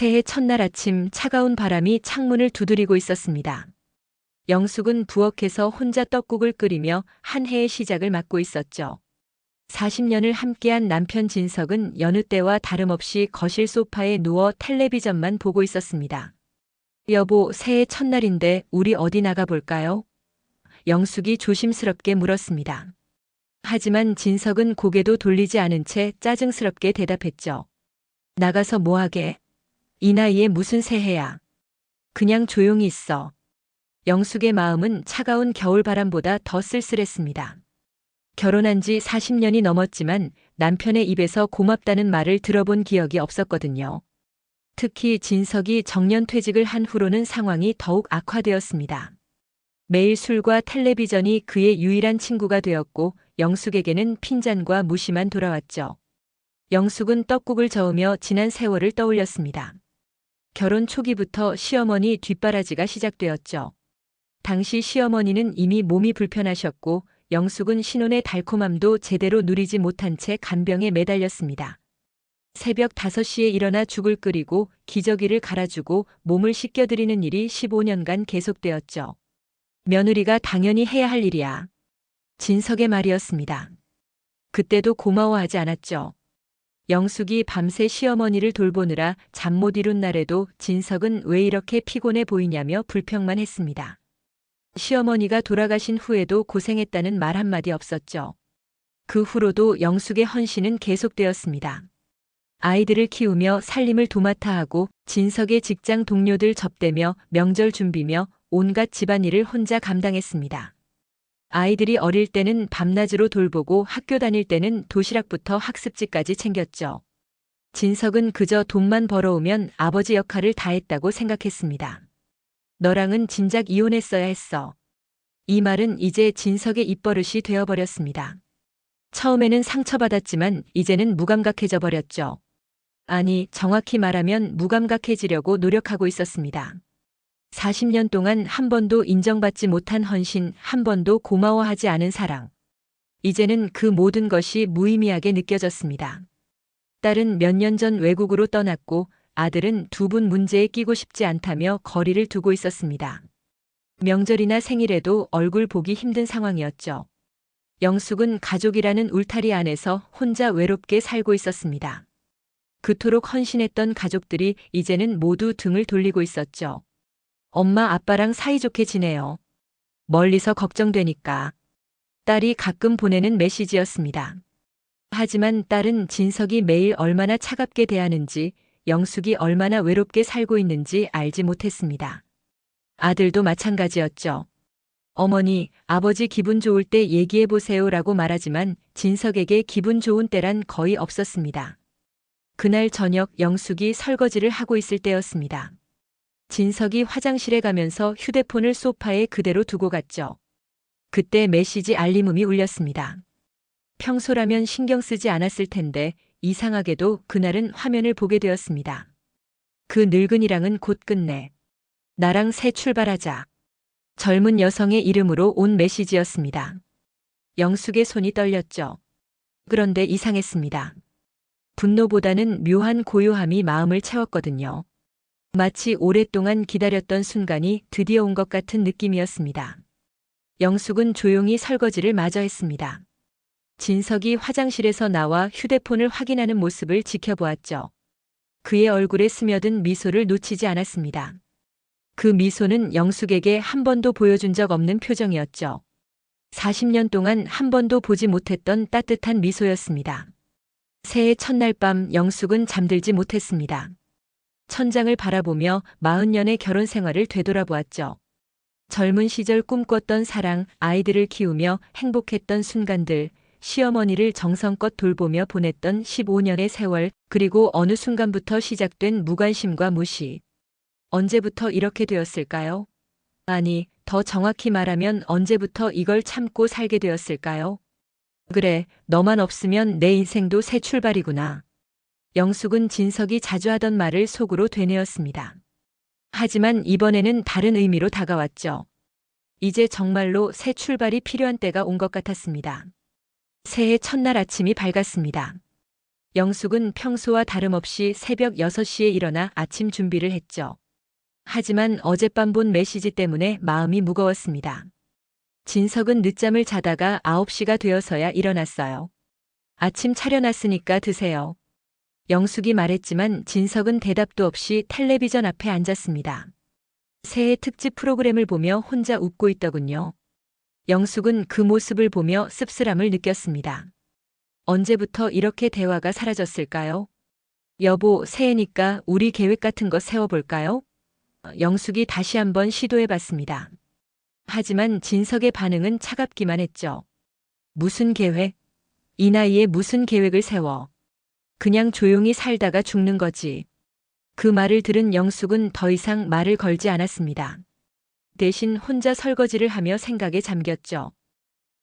새해 첫날 아침 차가운 바람이 창문을 두드리고 있었습니다. 영숙은 부엌에서 혼자 떡국을 끓이며 한 해의 시작을 맞고 있었죠. 40년을 함께한 남편 진석은 여느 때와 다름없이 거실 소파에 누워 텔레비전만 보고 있었습니다. 여보, 새해 첫날인데 우리 어디 나가볼까요? 영숙이 조심스럽게 물었습니다. 하지만 진석은 고개도 돌리지 않은 채 짜증스럽게 대답했죠. 나가서 뭐하게? 이 나이에 무슨 새해야. 그냥 조용히 있어. 영숙의 마음은 차가운 겨울바람보다 더 쓸쓸했습니다. 결혼한 지 40년이 넘었지만 남편의 입에서 고맙다는 말을 들어본 기억이 없었거든요. 특히 진석이 정년퇴직을 한 후로는 상황이 더욱 악화되었습니다. 매일 술과 텔레비전이 그의 유일한 친구가 되었고 영숙에게는 핀잔과 무시만 돌아왔죠. 영숙은 떡국을 저으며 지난 세월을 떠올렸습니다. 결혼 초기부터 시어머니 뒷바라지가 시작되었죠. 당시 시어머니는 이미 몸이 불편하셨고 영숙은 신혼의 달콤함도 제대로 누리지 못한 채 간병에 매달렸습니다. 새벽 5시에 일어나 죽을 끓이고 기저귀를 갈아주고 몸을 씻겨드리는 일이 15년간 계속되었죠. 며느리가 당연히 해야 할 일이야. 진석의 말이었습니다. 그때도 고마워하지 않았죠. 영숙이 밤새 시어머니를 돌보느라 잠 못 이룬 날에도 진석은 왜 이렇게 피곤해 보이냐며 불평만 했습니다. 시어머니가 돌아가신 후에도 고생했다는 말 한마디 없었죠. 그 후로도 영숙의 헌신은 계속되었습니다. 아이들을 키우며 살림을 도맡아 하고 진석의 직장 동료들 접대며 명절 준비며 온갖 집안일을 혼자 감당했습니다. 아이들이 어릴 때는 밤낮으로 돌보고 학교 다닐 때는 도시락부터 학습지까지 챙겼죠. 진석은 그저 돈만 벌어오면 아버지 역할을 다했다고 생각했습니다. 너랑은 진작 이혼했어야 했어. 이 말은 이제 진석의 입버릇이 되어버렸습니다. 처음에는 상처받았지만 이제는 무감각해져 버렸죠. 아니, 정확히 말하면 무감각해지려고 노력하고 있었습니다. 40년 동안 한 번도 인정받지 못한 헌신, 한 번도 고마워하지 않은 사랑. 이제는 그 모든 것이 무의미하게 느껴졌습니다. 딸은 몇 년 전 외국으로 떠났고 아들은 두 분 문제에 끼고 싶지 않다며 거리를 두고 있었습니다. 명절이나 생일에도 얼굴 보기 힘든 상황이었죠. 영숙은 가족이라는 울타리 안에서 혼자 외롭게 살고 있었습니다. 그토록 헌신했던 가족들이 이제는 모두 등을 돌리고 있었죠. 엄마 아빠랑 사이좋게 지내요. 멀리서 걱정되니까. 딸이 가끔 보내는 메시지였습니다. 하지만 딸은 진석이 매일 얼마나 차갑게 대하는지, 영숙이 얼마나 외롭게 살고 있는지 알지 못했습니다. 아들도 마찬가지였죠. 어머니, 아버지 기분 좋을 때 얘기해보세요 라고 말하지만 진석에게 기분 좋은 때란 거의 없었습니다. 그날 저녁 영숙이 설거지를 하고 있을 때였습니다. 진석이 화장실에 가면서 휴대폰을 소파에 그대로 두고 갔죠. 그때 메시지 알림음이 울렸습니다. 평소라면 신경 쓰지 않았을 텐데 이상하게도 그날은 화면을 보게 되었습니다. 그 늙은이랑은 곧 끝내. 나랑 새 출발하자. 젊은 여성의 이름으로 온 메시지였습니다. 영숙의 손이 떨렸죠. 그런데 이상했습니다. 분노보다는 묘한 고요함이 마음을 채웠거든요. 마치 오랫동안 기다렸던 순간이 드디어 온 것 같은 느낌이었습니다. 영숙은 조용히 설거지를 마저 했습니다. 진석이 화장실에서 나와 휴대폰을 확인하는 모습을 지켜보았죠. 그의 얼굴에 스며든 미소를 놓치지 않았습니다. 그 미소는 영숙에게 한 번도 보여준 적 없는 표정이었죠. 40년 동안 한 번도 보지 못했던 따뜻한 미소였습니다. 새해 첫날 밤 영숙은 잠들지 못했습니다. 천장을 바라보며 40년의 결혼 생활을 되돌아보았죠. 젊은 시절 꿈꿨던 사랑, 아이들을 키우며 행복했던 순간들, 시어머니를 정성껏 돌보며 보냈던 15년의 세월, 그리고 어느 순간부터 시작된 무관심과 무시. 언제부터 이렇게 되었을까요? 아니, 더 정확히 말하면 언제부터 이걸 참고 살게 되었을까요? 그래, 너만 없으면 내 인생도 새 출발이구나. 영숙은 진석이 자주 하던 말을 속으로 되뇌었습니다. 하지만 이번에는 다른 의미로 다가왔죠. 이제 정말로 새 출발이 필요한 때가 온 것 같았습니다. 새해 첫날 아침이 밝았습니다. 영숙은 평소와 다름없이 새벽 6시에 일어나 아침 준비를 했죠. 하지만 어젯밤 본 메시지 때문에 마음이 무거웠습니다. 진석은 늦잠을 자다가 9시가 되어서야 일어났어요. 아침 차려놨으니까 드세요. 영숙이 말했지만 진석은 대답도 없이 텔레비전 앞에 앉았습니다. 새해 특집 프로그램을 보며 혼자 웃고 있더군요. 영숙은 그 모습을 보며 씁쓸함을 느꼈습니다. 언제부터 이렇게 대화가 사라졌을까요? 여보, 새해니까 우리 계획 같은 거 세워볼까요? 영숙이 다시 한번 시도해봤습니다. 하지만 진석의 반응은 차갑기만 했죠. 무슨 계획? 이 나이에 무슨 계획을 세워? 그냥 조용히 살다가 죽는 거지. 그 말을 들은 영숙은 더 이상 말을 걸지 않았습니다. 대신 혼자 설거지를 하며 생각에 잠겼죠.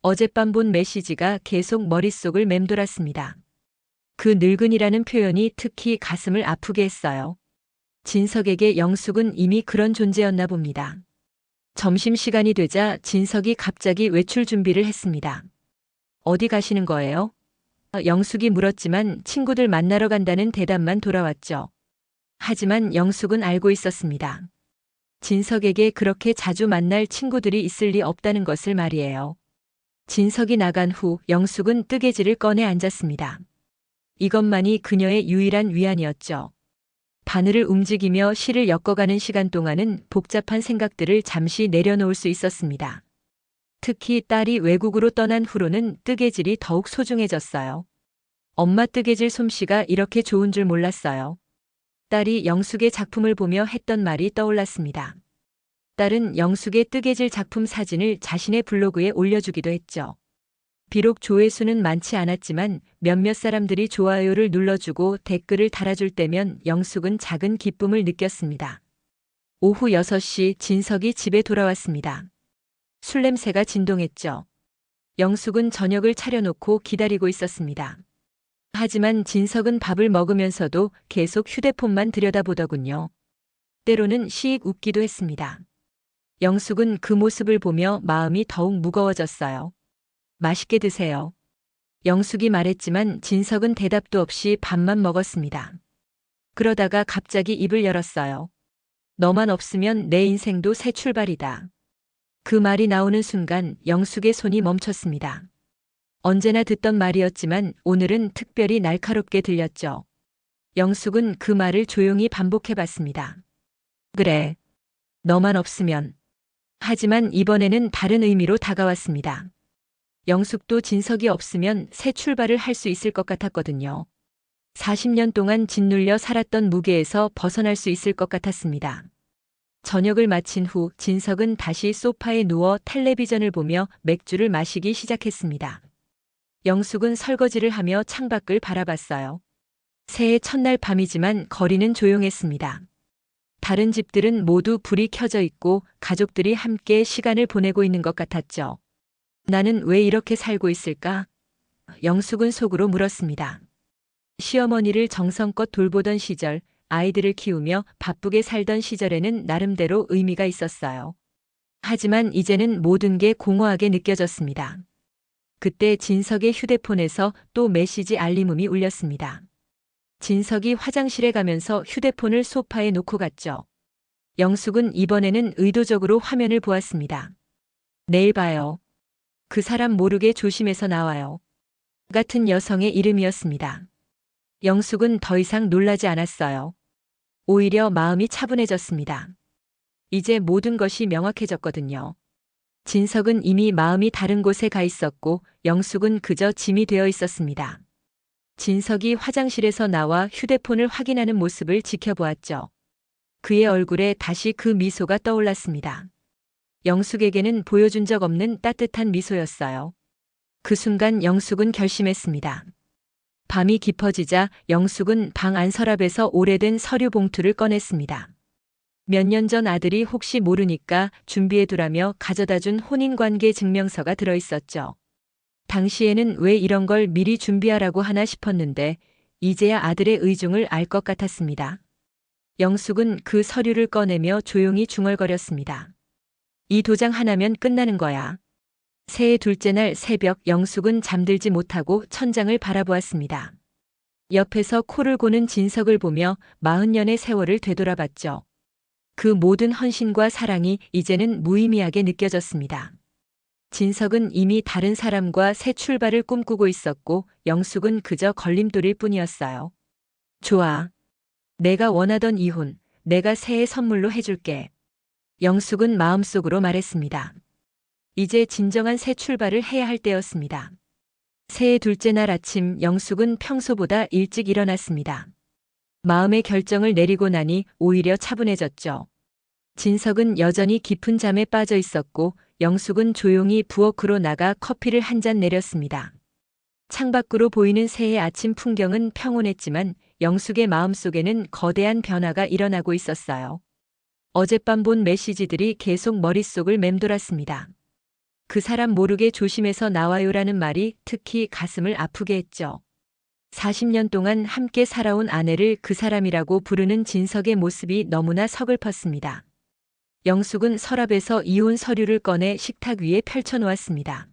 어젯밤 본 메시지가 계속 머릿속을 맴돌았습니다. 그 늙은이라는 표현이 특히 가슴을 아프게 했어요. 진석에게 영숙은 이미 그런 존재였나 봅니다. 점심시간이 되자 진석이 갑자기 외출 준비를 했습니다. 어디 가시는 거예요? 영숙이 물었지만 친구들 만나러 간다는 대답만 돌아왔죠. 하지만 영숙은 알고 있었습니다. 진석에게 그렇게 자주 만날 친구들이 있을 리 없다는 것을 말이에요. 진석이 나간 후 영숙은 뜨개질을 꺼내 앉았습니다. 이것만이 그녀의 유일한 위안이었죠. 바늘을 움직이며 실을 엮어가는 시간 동안은 복잡한 생각들을 잠시 내려놓을 수 있었습니다. 특히 딸이 외국으로 떠난 후로는 뜨개질이 더욱 소중해졌어요. 엄마 뜨개질 솜씨가 이렇게 좋은 줄 몰랐어요. 딸이 영숙의 작품을 보며 했던 말이 떠올랐습니다. 딸은 영숙의 뜨개질 작품 사진을 자신의 블로그에 올려주기도 했죠. 비록 조회수는 많지 않았지만 몇몇 사람들이 좋아요를 눌러주고 댓글을 달아줄 때면 영숙은 작은 기쁨을 느꼈습니다. 오후 6시 진석이 집에 돌아왔습니다. 술 냄새가 진동했죠. 영숙은 저녁을 차려놓고 기다리고 있었습니다. 하지만 진석은 밥을 먹으면서도 계속 휴대폰만 들여다보더군요. 때로는 시익 웃기도 했습니다. 영숙은 그 모습을 보며 마음이 더욱 무거워졌어요. 맛있게 드세요. 영숙이 말했지만 진석은 대답도 없이 밥만 먹었습니다. 그러다가 갑자기 입을 열었어요. 너만 없으면 내 인생도 새 출발이다. 그 말이 나오는 순간 영숙의 손이 멈췄습니다. 언제나 듣던 말이었지만 오늘은 특별히 날카롭게 들렸죠. 영숙은 그 말을 조용히 반복해봤습니다. 그래. 너만 없으면. 하지만 이번에는 다른 의미로 다가왔습니다. 영숙도 진석이 없으면 새 출발을 할 수 있을 것 같았거든요. 40년 동안 짓눌려 살았던 무게에서 벗어날 수 있을 것 같았습니다. 저녁을 마친 후 진석은 다시 소파에 누워 텔레비전을 보며 맥주를 마시기 시작했습니다. 영숙은 설거지를 하며 창밖을 바라봤어요. 새해 첫날 밤이지만 거리는 조용했습니다. 다른 집들은 모두 불이 켜져 있고 가족들이 함께 시간을 보내고 있는 것 같았죠. 나는 왜 이렇게 살고 있을까? 영숙은 속으로 물었습니다. 시어머니를 정성껏 돌보던 시절, 아이들을 키우며 바쁘게 살던 시절에는 나름대로 의미가 있었어요. 하지만 이제는 모든 게 공허하게 느껴졌습니다. 그때 진석의 휴대폰에서 또 메시지 알림음이 울렸습니다. 진석이 화장실에 가면서 휴대폰을 소파에 놓고 갔죠. 영숙은 이번에는 의도적으로 화면을 보았습니다. 내일 봐요. 그 사람 모르게 조심해서 나와요. 같은 여성의 이름이었습니다. 영숙은 더 이상 놀라지 않았어요. 오히려 마음이 차분해졌습니다. 이제 모든 것이 명확해졌거든요. 진석은 이미 마음이 다른 곳에 가 있었고 영숙은 그저 짐이 되어 있었습니다. 진석이 화장실에서 나와 휴대폰을 확인하는 모습을 지켜보았죠. 그의 얼굴에 다시 그 미소가 떠올랐습니다. 영숙에게는 보여준 적 없는 따뜻한 미소였어요. 그 순간 영숙은 결심했습니다. 밤이 깊어지자 영숙은 방 안 서랍에서 오래된 서류 봉투를 꺼냈습니다. 몇 년 전 아들이 혹시 모르니까 준비해두라며 가져다준 혼인관계 증명서가 들어있었죠. 당시에는 왜 이런 걸 미리 준비하라고 하나 싶었는데 이제야 아들의 의중을 알 것 같았습니다. 영숙은 그 서류를 꺼내며 조용히 중얼거렸습니다. 이 도장 하나면 끝나는 거야. 새해 둘째 날 새벽 영숙은 잠들지 못하고 천장을 바라보았습니다. 옆에서 코를 고는 진석을 보며 40년의 세월을 되돌아봤죠. 그 모든 헌신과 사랑이 이제는 무의미하게 느껴졌습니다. 진석은 이미 다른 사람과 새 출발을 꿈꾸고 있었고 영숙은 그저 걸림돌일 뿐이었어요. 좋아. 내가 원하던 이혼, 내가 새해 선물로 해줄게. 영숙은 마음속으로 말했습니다. 이제 진정한 새 출발을 해야 할 때였습니다. 새해 둘째 날 아침 영숙은 평소보다 일찍 일어났습니다. 마음의 결정을 내리고 나니 오히려 차분해졌죠. 진석은 여전히 깊은 잠에 빠져 있었고 영숙은 조용히 부엌으로 나가 커피를 한 잔 내렸습니다. 창밖으로 보이는 새해 아침 풍경은 평온했지만 영숙의 마음속에는 거대한 변화가 일어나고 있었어요. 어젯밤 본 메시지들이 계속 머릿속을 맴돌았습니다. 그 사람 모르게 조심해서 나와요라는 말이 특히 가슴을 아프게 했죠. 40년 동안 함께 살아온 아내를 그 사람이라고 부르는 진석의 모습이 너무나 서글펐습니다. 영숙은 서랍에서 이혼 서류를 꺼내 식탁 위에 펼쳐놓았습니다.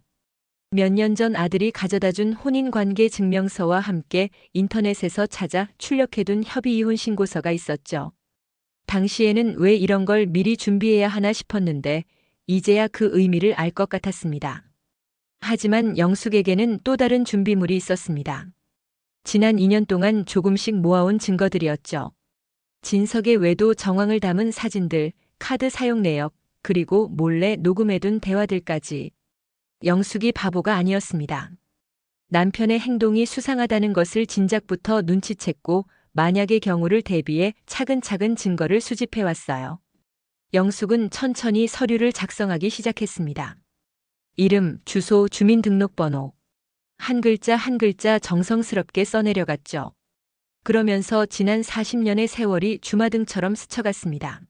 몇 년 전 아들이 가져다준 혼인관계 증명서와 함께 인터넷에서 찾아 출력해둔 협의이혼 신고서가 있었죠. 당시에는 왜 이런 걸 미리 준비해야 하나 싶었는데 이제야 그 의미를 알 것 같았습니다. 하지만 영숙에게는 또 다른 준비물이 있었습니다. 지난 2년 동안 조금씩 모아온 증거들이었죠. 진석의 외도 정황을 담은 사진들, 카드 사용 내역, 그리고 몰래 녹음해둔 대화들까지. 영숙이 바보가 아니었습니다. 남편의 행동이 수상하다는 것을 진작부터 눈치챘고 만약의 경우를 대비해 차근차근 증거를 수집해왔어요. 영숙은 천천히 서류를 작성하기 시작했습니다. 이름, 주소, 주민등록번호. 한 글자 한 글자 정성스럽게 써내려갔죠. 그러면서 지난 40년의 세월이 주마등처럼 스쳐갔습니다.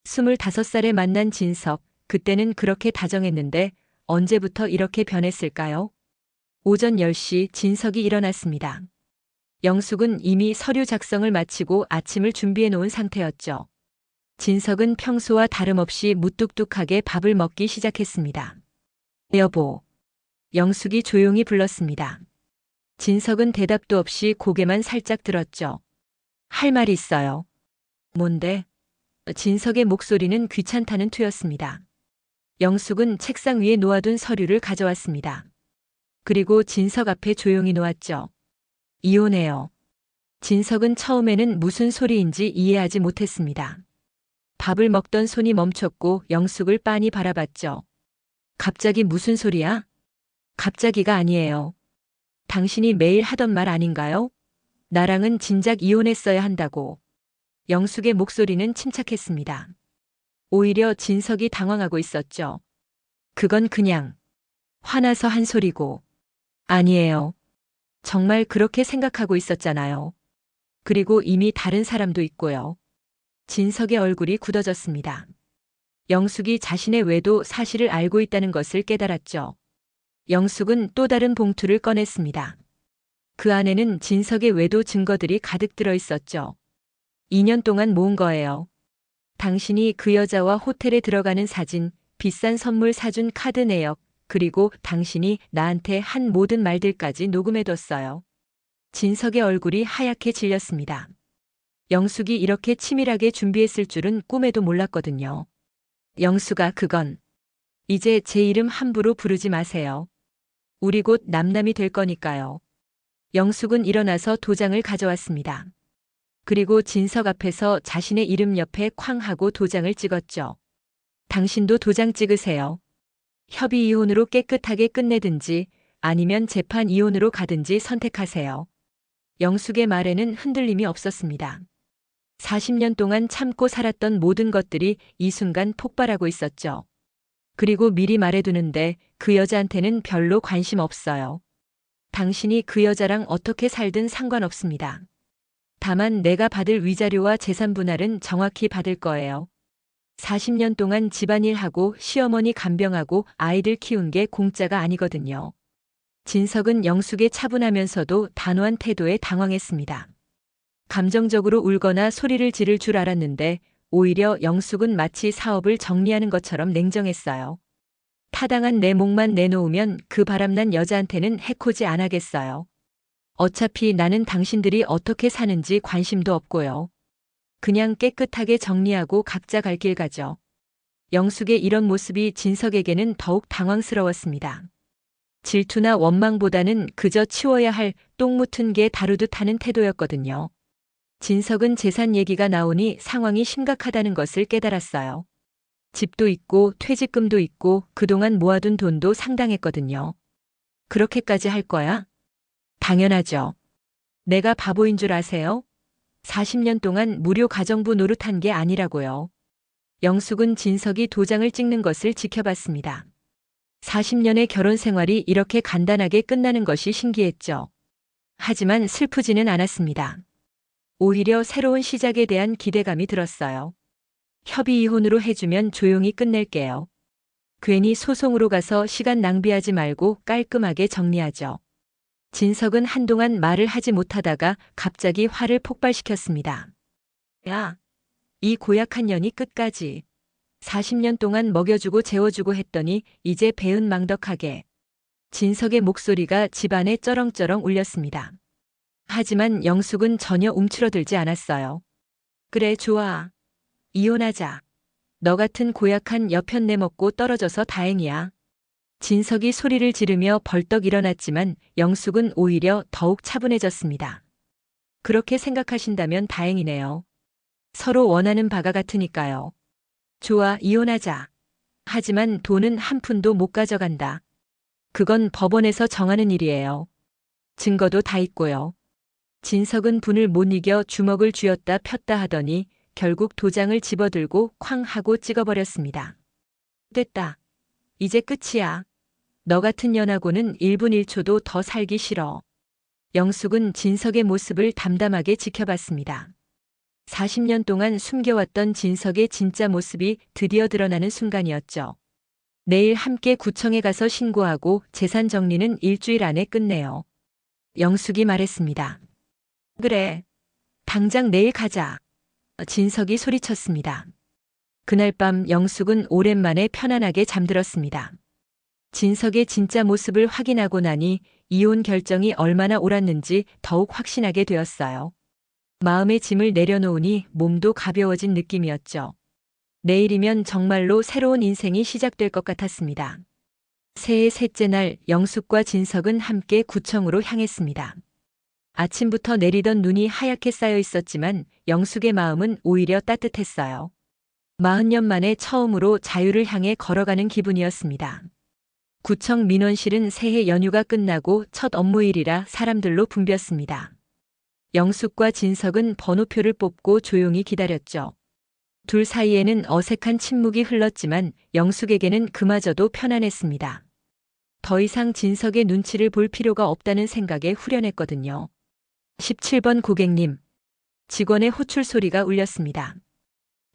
25살에 만난 진석, 그때는 그렇게 다정했는데 언제부터 이렇게 변했을까요? 오전 10시 진석이 일어났습니다. 영숙은 이미 서류 작성을 마치고 아침을 준비해 놓은 상태였죠. 진석은 평소와 다름없이 무뚝뚝하게 밥을 먹기 시작했습니다. 여보. 영숙이 조용히 불렀습니다. 진석은 대답도 없이 고개만 살짝 들었죠. 할 말이 있어요. 뭔데? 진석의 목소리는 귀찮다는 투였습니다. 영숙은 책상 위에 놓아둔 서류를 가져왔습니다. 그리고 진석 앞에 조용히 놓았죠. 이혼해요. 진석은 처음에는 무슨 소리인지 이해하지 못했습니다. 밥을 먹던 손이 멈췄고 영숙을 빤히 바라봤죠. 갑자기 무슨 소리야? 갑자기가 아니에요. 당신이 매일 하던 말 아닌가요? 나랑은 진작 이혼했어야 한다고. 영숙의 목소리는 침착했습니다. 오히려 진석이 당황하고 있었죠. 그건 그냥 화나서 한 소리고. 아니에요. 정말 그렇게 생각하고 있었잖아요. 그리고 이미 다른 사람도 있고요. 진석의 얼굴이 굳어졌습니다. 영숙이 자신의 외도 사실을 알고 있다는 것을 깨달았죠. 영숙은 또 다른 봉투를 꺼냈습니다. 그 안에는 진석의 외도 증거들이 가득 들어 있었죠. 2년 동안 모은 거예요. 당신이 그 여자와 호텔에 들어가는 사진, 비싼 선물 사준 카드 내역, 그리고 당신이 나한테 한 모든 말들까지 녹음해뒀어요. 진석의 얼굴이 하얗게 질렸습니다. 영숙이 이렇게 치밀하게 준비했을 줄은 꿈에도 몰랐거든요. 영숙아, 그건 이제 제 이름 함부로 부르지 마세요. 우리 곧 남남이 될 거니까요. 영숙은 일어나서 도장을 가져왔습니다. 그리고 진석 앞에서 자신의 이름 옆에 쾅 하고 도장을 찍었죠. 당신도 도장 찍으세요. 협의 이혼으로 깨끗하게 끝내든지 아니면 재판 이혼으로 가든지 선택하세요. 영숙의 말에는 흔들림이 없었습니다. 40년 동안 참고 살았던 모든 것들이 이 순간 폭발하고 있었죠. 그리고 미리 말해두는데 그 여자한테는 별로 관심 없어요. 당신이 그 여자랑 어떻게 살든 상관없습니다. 다만 내가 받을 위자료와 재산 분할은 정확히 받을 거예요. 40년 동안 집안일하고 시어머니 간병하고 아이들 키운 게 공짜가 아니거든요. 진석은 영숙의 차분하면서도 단호한 태도에 당황했습니다. 감정적으로 울거나 소리를 지를 줄 알았는데 오히려 영숙은 마치 사업을 정리하는 것처럼 냉정했어요. 타당한 내 몫만 내놓으면 그 바람난 여자한테는 해코지 안 하겠어요. 어차피 나는 당신들이 어떻게 사는지 관심도 없고요. 그냥 깨끗하게 정리하고 각자 갈 길 가죠. 영숙의 이런 모습이 진석에게는 더욱 당황스러웠습니다. 질투나 원망보다는 그저 치워야 할 똥 묻은 개 다루듯 하는 태도였거든요. 진석은 재산 얘기가 나오니 상황이 심각하다는 것을 깨달았어요. 집도 있고 퇴직금도 있고 그동안 모아둔 돈도 상당했거든요. 그렇게까지 할 거야? 당연하죠. 내가 바보인 줄 아세요? 40년 동안 무료 가정부 노릇한 게 아니라고요. 영숙은 진석이 도장을 찍는 것을 지켜봤습니다. 40년의 결혼 생활이 이렇게 간단하게 끝나는 것이 신기했죠. 하지만 슬프지는 않았습니다. 오히려 새로운 시작에 대한 기대감이 들었어요. 협의 이혼으로 해주면 조용히 끝낼게요. 괜히 소송으로 가서 시간 낭비하지 말고 깔끔하게 정리하죠. 진석은 한동안 말을 하지 못하다가 갑자기 화를 폭발시켰습니다. 야, 이 고약한 년이 끝까지 40년 동안 먹여주고 재워주고 했더니 이제 배은망덕하게. 진석의 목소리가 집안에 쩌렁쩌렁 울렸습니다. 하지만 영숙은 전혀 움츠러들지 않았어요. 그래, 좋아. 이혼하자. 너 같은 고약한 여편 내먹고 떨어져서 다행이야. 진석이 소리를 지르며 벌떡 일어났지만 영숙은 오히려 더욱 차분해졌습니다. 그렇게 생각하신다면 다행이네요. 서로 원하는 바가 같으니까요. 좋아, 이혼하자. 하지만 돈은 한 푼도 못 가져간다. 그건 법원에서 정하는 일이에요. 증거도 다 있고요. 진석은 분을 못 이겨 주먹을 쥐었다 폈다 하더니 결국 도장을 집어들고 쾅 하고 찍어버렸습니다. 됐다. 이제 끝이야. 너 같은 년하고는 1분 1초도 더 살기 싫어. 영숙은 진석의 모습을 담담하게 지켜봤습니다. 40년 동안 숨겨왔던 진석의 진짜 모습이 드디어 드러나는 순간이었죠. 내일 함께 구청에 가서 신고하고 재산 정리는 일주일 안에 끝내요. 영숙이 말했습니다. 그래. 당장 내일 가자. 진석이 소리쳤습니다. 그날 밤 영숙은 오랜만에 편안하게 잠들었습니다. 진석의 진짜 모습을 확인하고 나니 이혼 결정이 얼마나 옳았는지 더욱 확신하게 되었어요. 마음의 짐을 내려놓으니 몸도 가벼워진 느낌이었죠. 내일이면 정말로 새로운 인생이 시작될 것 같았습니다. 새해 셋째 날 영숙과 진석은 함께 구청으로 향했습니다. 아침부터 내리던 눈이 하얗게 쌓여 있었지만 영숙의 마음은 오히려 따뜻했어요. 40년 만에 처음으로 자유를 향해 걸어가는 기분이었습니다. 구청 민원실은 새해 연휴가 끝나고 첫 업무일이라 사람들로 붐볐습니다. 영숙과 진석은 번호표를 뽑고 조용히 기다렸죠. 둘 사이에는 어색한 침묵이 흘렀지만 영숙에게는 그마저도 편안했습니다. 더 이상 진석의 눈치를 볼 필요가 없다는 생각에 후련했거든요. 17번 고객님. 직원의 호출 소리가 울렸습니다.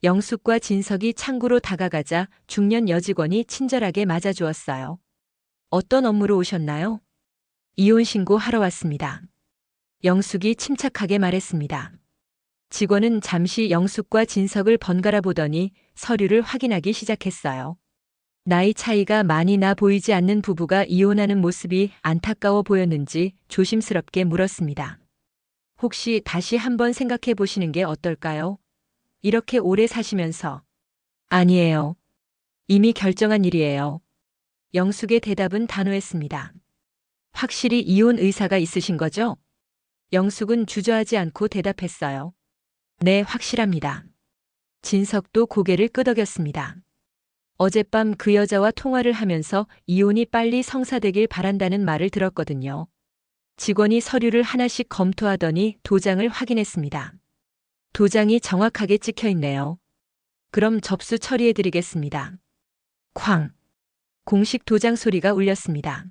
영숙과 진석이 창구로 다가가자 중년 여직원이 친절하게 맞아주었어요. 어떤 업무로 오셨나요? 이혼 신고하러 왔습니다. 영숙이 침착하게 말했습니다. 직원은 잠시 영숙과 진석을 번갈아 보더니 서류를 확인하기 시작했어요. 나이 차이가 많이 나 보이지 않는 부부가 이혼하는 모습이 안타까워 보였는지 조심스럽게 물었습니다. 혹시 다시 한번 생각해 보시는 게 어떨까요? 이렇게 오래 사시면서. 아니에요. 이미 결정한 일이에요. 영숙의 대답은 단호했습니다. 확실히 이혼 의사가 있으신 거죠? 영숙은 주저하지 않고 대답했어요. 네, 확실합니다. 진석도 고개를 끄덕였습니다. 어젯밤 그 여자와 통화를 하면서 이혼이 빨리 성사되길 바란다는 말을 들었거든요. 직원이 서류를 하나씩 검토하더니 도장을 확인했습니다. 도장이 정확하게 찍혀 있네요. 그럼 접수 처리해드리겠습니다. 쾅! 공식 도장 소리가 울렸습니다.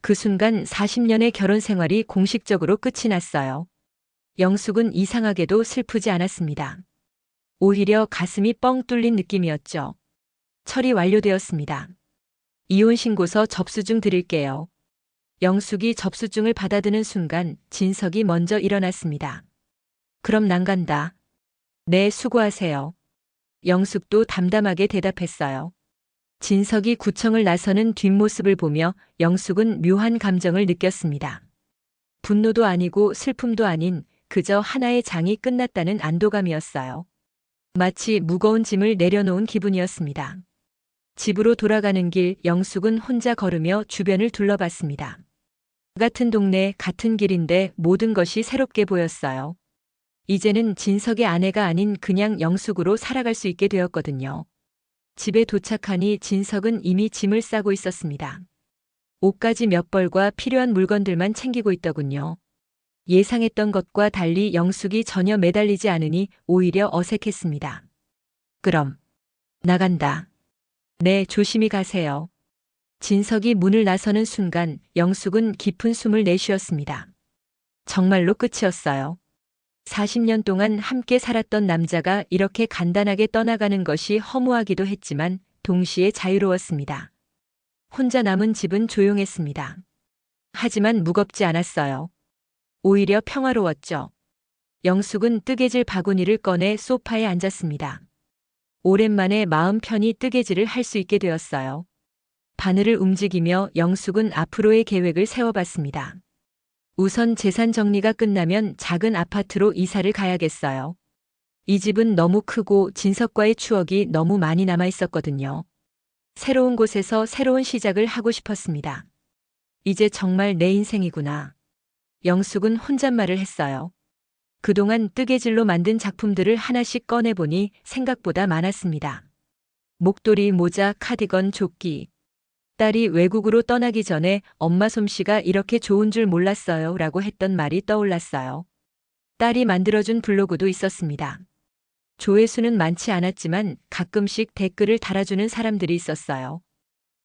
그 순간 40년의 결혼 생활이 공식적으로 끝이 났어요. 영숙은 이상하게도 슬프지 않았습니다. 오히려 가슴이 뻥 뚫린 느낌이었죠. 처리 완료되었습니다. 이혼 신고서 접수증 드릴게요. 영숙이 접수증을 받아드는 순간 진석이 먼저 일어났습니다. 그럼 난 간다. 네, 수고하세요. 영숙도 담담하게 대답했어요. 진석이 구청을 나서는 뒷모습을 보며 영숙은 묘한 감정을 느꼈습니다. 분노도 아니고 슬픔도 아닌 그저 하나의 장이 끝났다는 안도감이었어요. 마치 무거운 짐을 내려놓은 기분이었습니다. 집으로 돌아가는 길 영숙은 혼자 걸으며 주변을 둘러봤습니다. 같은 동네, 같은 길인데 모든 것이 새롭게 보였어요. 이제는 진석의 아내가 아닌 그냥 영숙으로 살아갈 수 있게 되었거든요. 집에 도착하니 진석은 이미 짐을 싸고 있었습니다. 옷가지 몇 벌과 필요한 물건들만 챙기고 있더군요. 예상했던 것과 달리 영숙이 전혀 매달리지 않으니 오히려 어색했습니다. 그럼 나간다. 네, 조심히 가세요. 진석이 문을 나서는 순간 영숙은 깊은 숨을 내쉬었습니다. 정말로 끝이었어요. 40년 동안 함께 살았던 남자가 이렇게 간단하게 떠나가는 것이 허무하기도 했지만 동시에 자유로웠습니다. 혼자 남은 집은 조용했습니다. 하지만 무겁지 않았어요. 오히려 평화로웠죠. 영숙은 뜨개질 바구니를 꺼내 소파에 앉았습니다. 오랜만에 마음 편히 뜨개질을 할 수 있게 되었어요. 바늘을 움직이며 영숙은 앞으로의 계획을 세워봤습니다. 우선 재산 정리가 끝나면 작은 아파트로 이사를 가야겠어요. 이 집은 너무 크고 진석과의 추억이 너무 많이 남아 있었거든요. 새로운 곳에서 새로운 시작을 하고 싶었습니다. 이제 정말 내 인생이구나. 영숙은 혼잣말을 했어요. 그동안 뜨개질로 만든 작품들을 하나씩 꺼내보니 생각보다 많았습니다. 목도리, 모자, 카디건, 조끼. 딸이 외국으로 떠나기 전에 엄마 솜씨가 이렇게 좋은 줄 몰랐어요 라고 했던 말이 떠올랐어요. 딸이 만들어준 블로그도 있었습니다. 조회수는 많지 않았지만 가끔씩 댓글을 달아주는 사람들이 있었어요.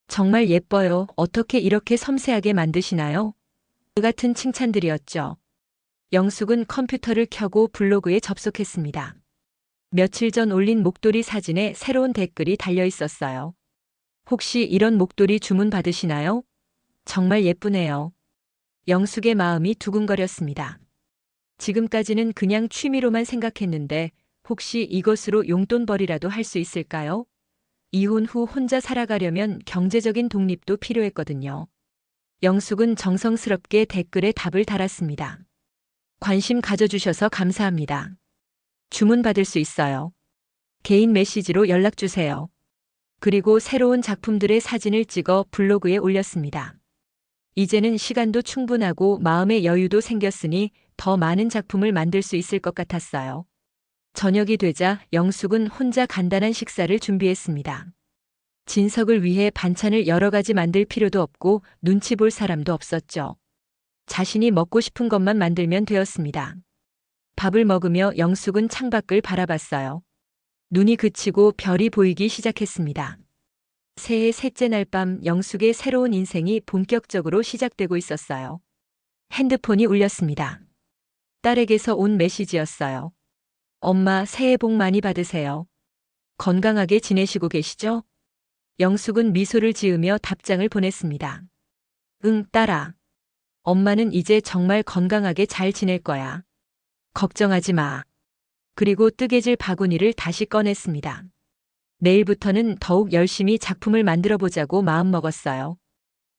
정말 예뻐요. 어떻게 이렇게 섬세하게 만드시나요? 그 같은 칭찬들이었죠. 영숙은 컴퓨터를 켜고 블로그에 접속했습니다. 며칠 전 올린 목도리 사진에 새로운 댓글이 달려 있었어요. 혹시 이런 목도리 주문 받으시나요? 정말 예쁘네요. 영숙의 마음이 두근거렸습니다. 지금까지는 그냥 취미로만 생각했는데 혹시 이것으로 용돈벌이라도 할 수 있을까요? 이혼 후 혼자 살아가려면 경제적인 독립도 필요했거든요. 영숙은 정성스럽게 댓글에 답을 달았습니다. 관심 가져주셔서 감사합니다. 주문 받을 수 있어요. 개인 메시지로 연락주세요. 그리고 새로운 작품들의 사진을 찍어 블로그에 올렸습니다. 이제는 시간도 충분하고 마음의 여유도 생겼으니 더 많은 작품을 만들 수 있을 것 같았어요. 저녁이 되자 영숙은 혼자 간단한 식사를 준비했습니다. 진석을 위해 반찬을 여러 가지 만들 필요도 없고 눈치 볼 사람도 없었죠. 자신이 먹고 싶은 것만 만들면 되었습니다. 밥을 먹으며 영숙은 창밖을 바라봤어요. 눈이 그치고 별이 보이기 시작했습니다. 새해 셋째 날 밤 영숙의 새로운 인생이 본격적으로 시작되고 있었어요. 핸드폰이 울렸습니다. 딸에게서 온 메시지였어요. 엄마, 새해 복 많이 받으세요. 건강하게 지내시고 계시죠? 영숙은 미소를 지으며 답장을 보냈습니다. 응, 딸아. 엄마는 이제 정말 건강하게 잘 지낼 거야. 걱정하지 마. 그리고 뜨개질 바구니를 다시 꺼냈습니다. 내일부터는 더욱 열심히 작품을 만들어 보자고 마음먹었어요.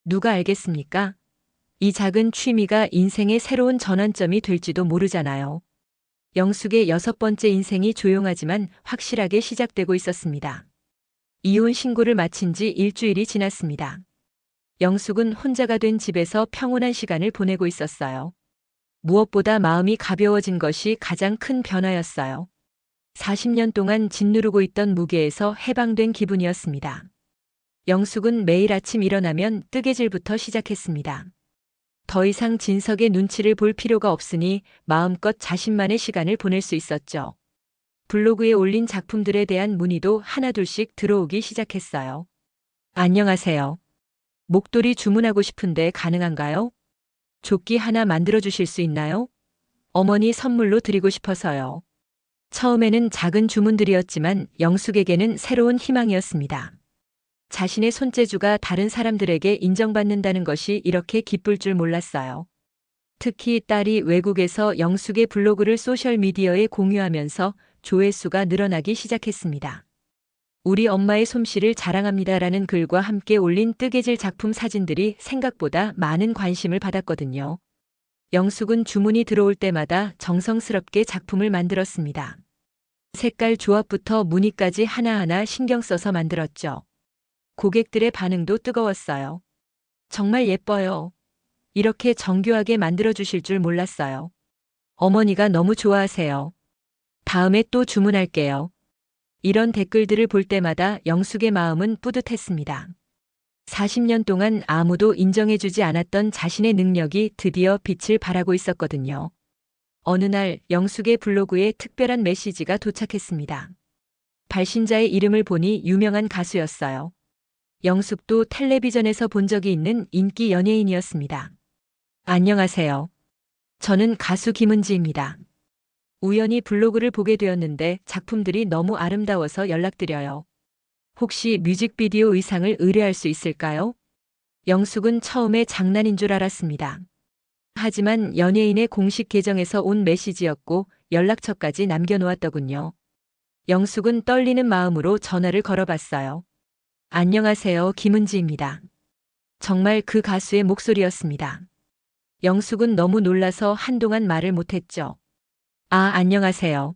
누가 알겠습니까? 이 작은 취미가 인생의 새로운 전환점이 될지도 모르잖아요. 영숙의 6번째 인생이 조용하지만 확실하게 시작되고 있었습니다. 이혼 신고를 마친 지 일주일이 지났습니다. 영숙은 혼자가 된 집에서 평온한 시간을 보내고 있었어요. 무엇보다 마음이 가벼워진 것이 가장 큰 변화였어요. 40년 동안 짓누르고 있던 무게에서 해방된 기분이었습니다. 영숙은 매일 아침 일어나면 뜨개질부터 시작했습니다. 더 이상 진석의 눈치를 볼 필요가 없으니 마음껏 자신만의 시간을 보낼 수 있었죠. 블로그에 올린 작품들에 대한 문의도 하나둘씩 들어오기 시작했어요. 안녕하세요. 목도리 주문하고 싶은데 가능한가요? 조끼 하나 만들어 주실 수 있나요? 어머니 선물로 드리고 싶어서요. 처음에는 작은 주문들이었지만 영숙에게는 새로운 희망이었습니다. 자신의 손재주가 다른 사람들에게 인정받는다는 것이 이렇게 기쁠 줄 몰랐어요. 특히 딸이 외국에서 영숙의 블로그를 소셜미디어에 공유하면서 조회수가 늘어나기 시작했습니다. 우리 엄마의 솜씨를 자랑합니다라는 글과 함께 올린 뜨개질 작품 사진들이 생각보다 많은 관심을 받았거든요. 영숙은 주문이 들어올 때마다 정성스럽게 작품을 만들었습니다. 색깔 조합부터 무늬까지 하나하나 신경 써서 만들었죠. 고객들의 반응도 뜨거웠어요. 정말 예뻐요. 이렇게 정교하게 만들어주실 줄 몰랐어요. 어머니가 너무 좋아하세요. 다음에 또 주문할게요. 이런 댓글들을 볼 때마다 영숙의 마음은 뿌듯했습니다. 40년 동안 아무도 인정해주지 않았던 자신의 능력이 드디어 빛을 발하고 있었거든요. 어느 날 영숙의 블로그에 특별한 메시지가 도착했습니다. 발신자의 이름을 보니 유명한 가수였어요. 영숙도 텔레비전에서 본 적이 있는 인기 연예인이었습니다. 안녕하세요. 저는 가수 김은지입니다. 우연히 블로그를 보게 되었는데 작품들이 너무 아름다워서 연락드려요. 혹시 뮤직비디오 의상을 의뢰할 수 있을까요? 영숙은 처음에 장난인 줄 알았습니다. 하지만 연예인의 공식 계정에서 온 메시지였고 연락처까지 남겨놓았더군요. 영숙은 떨리는 마음으로 전화를 걸어봤어요. 안녕하세요, 김은지입니다. 정말 그 가수의 목소리였습니다. 영숙은 너무 놀라서 한동안 말을 못했죠. 안녕하세요.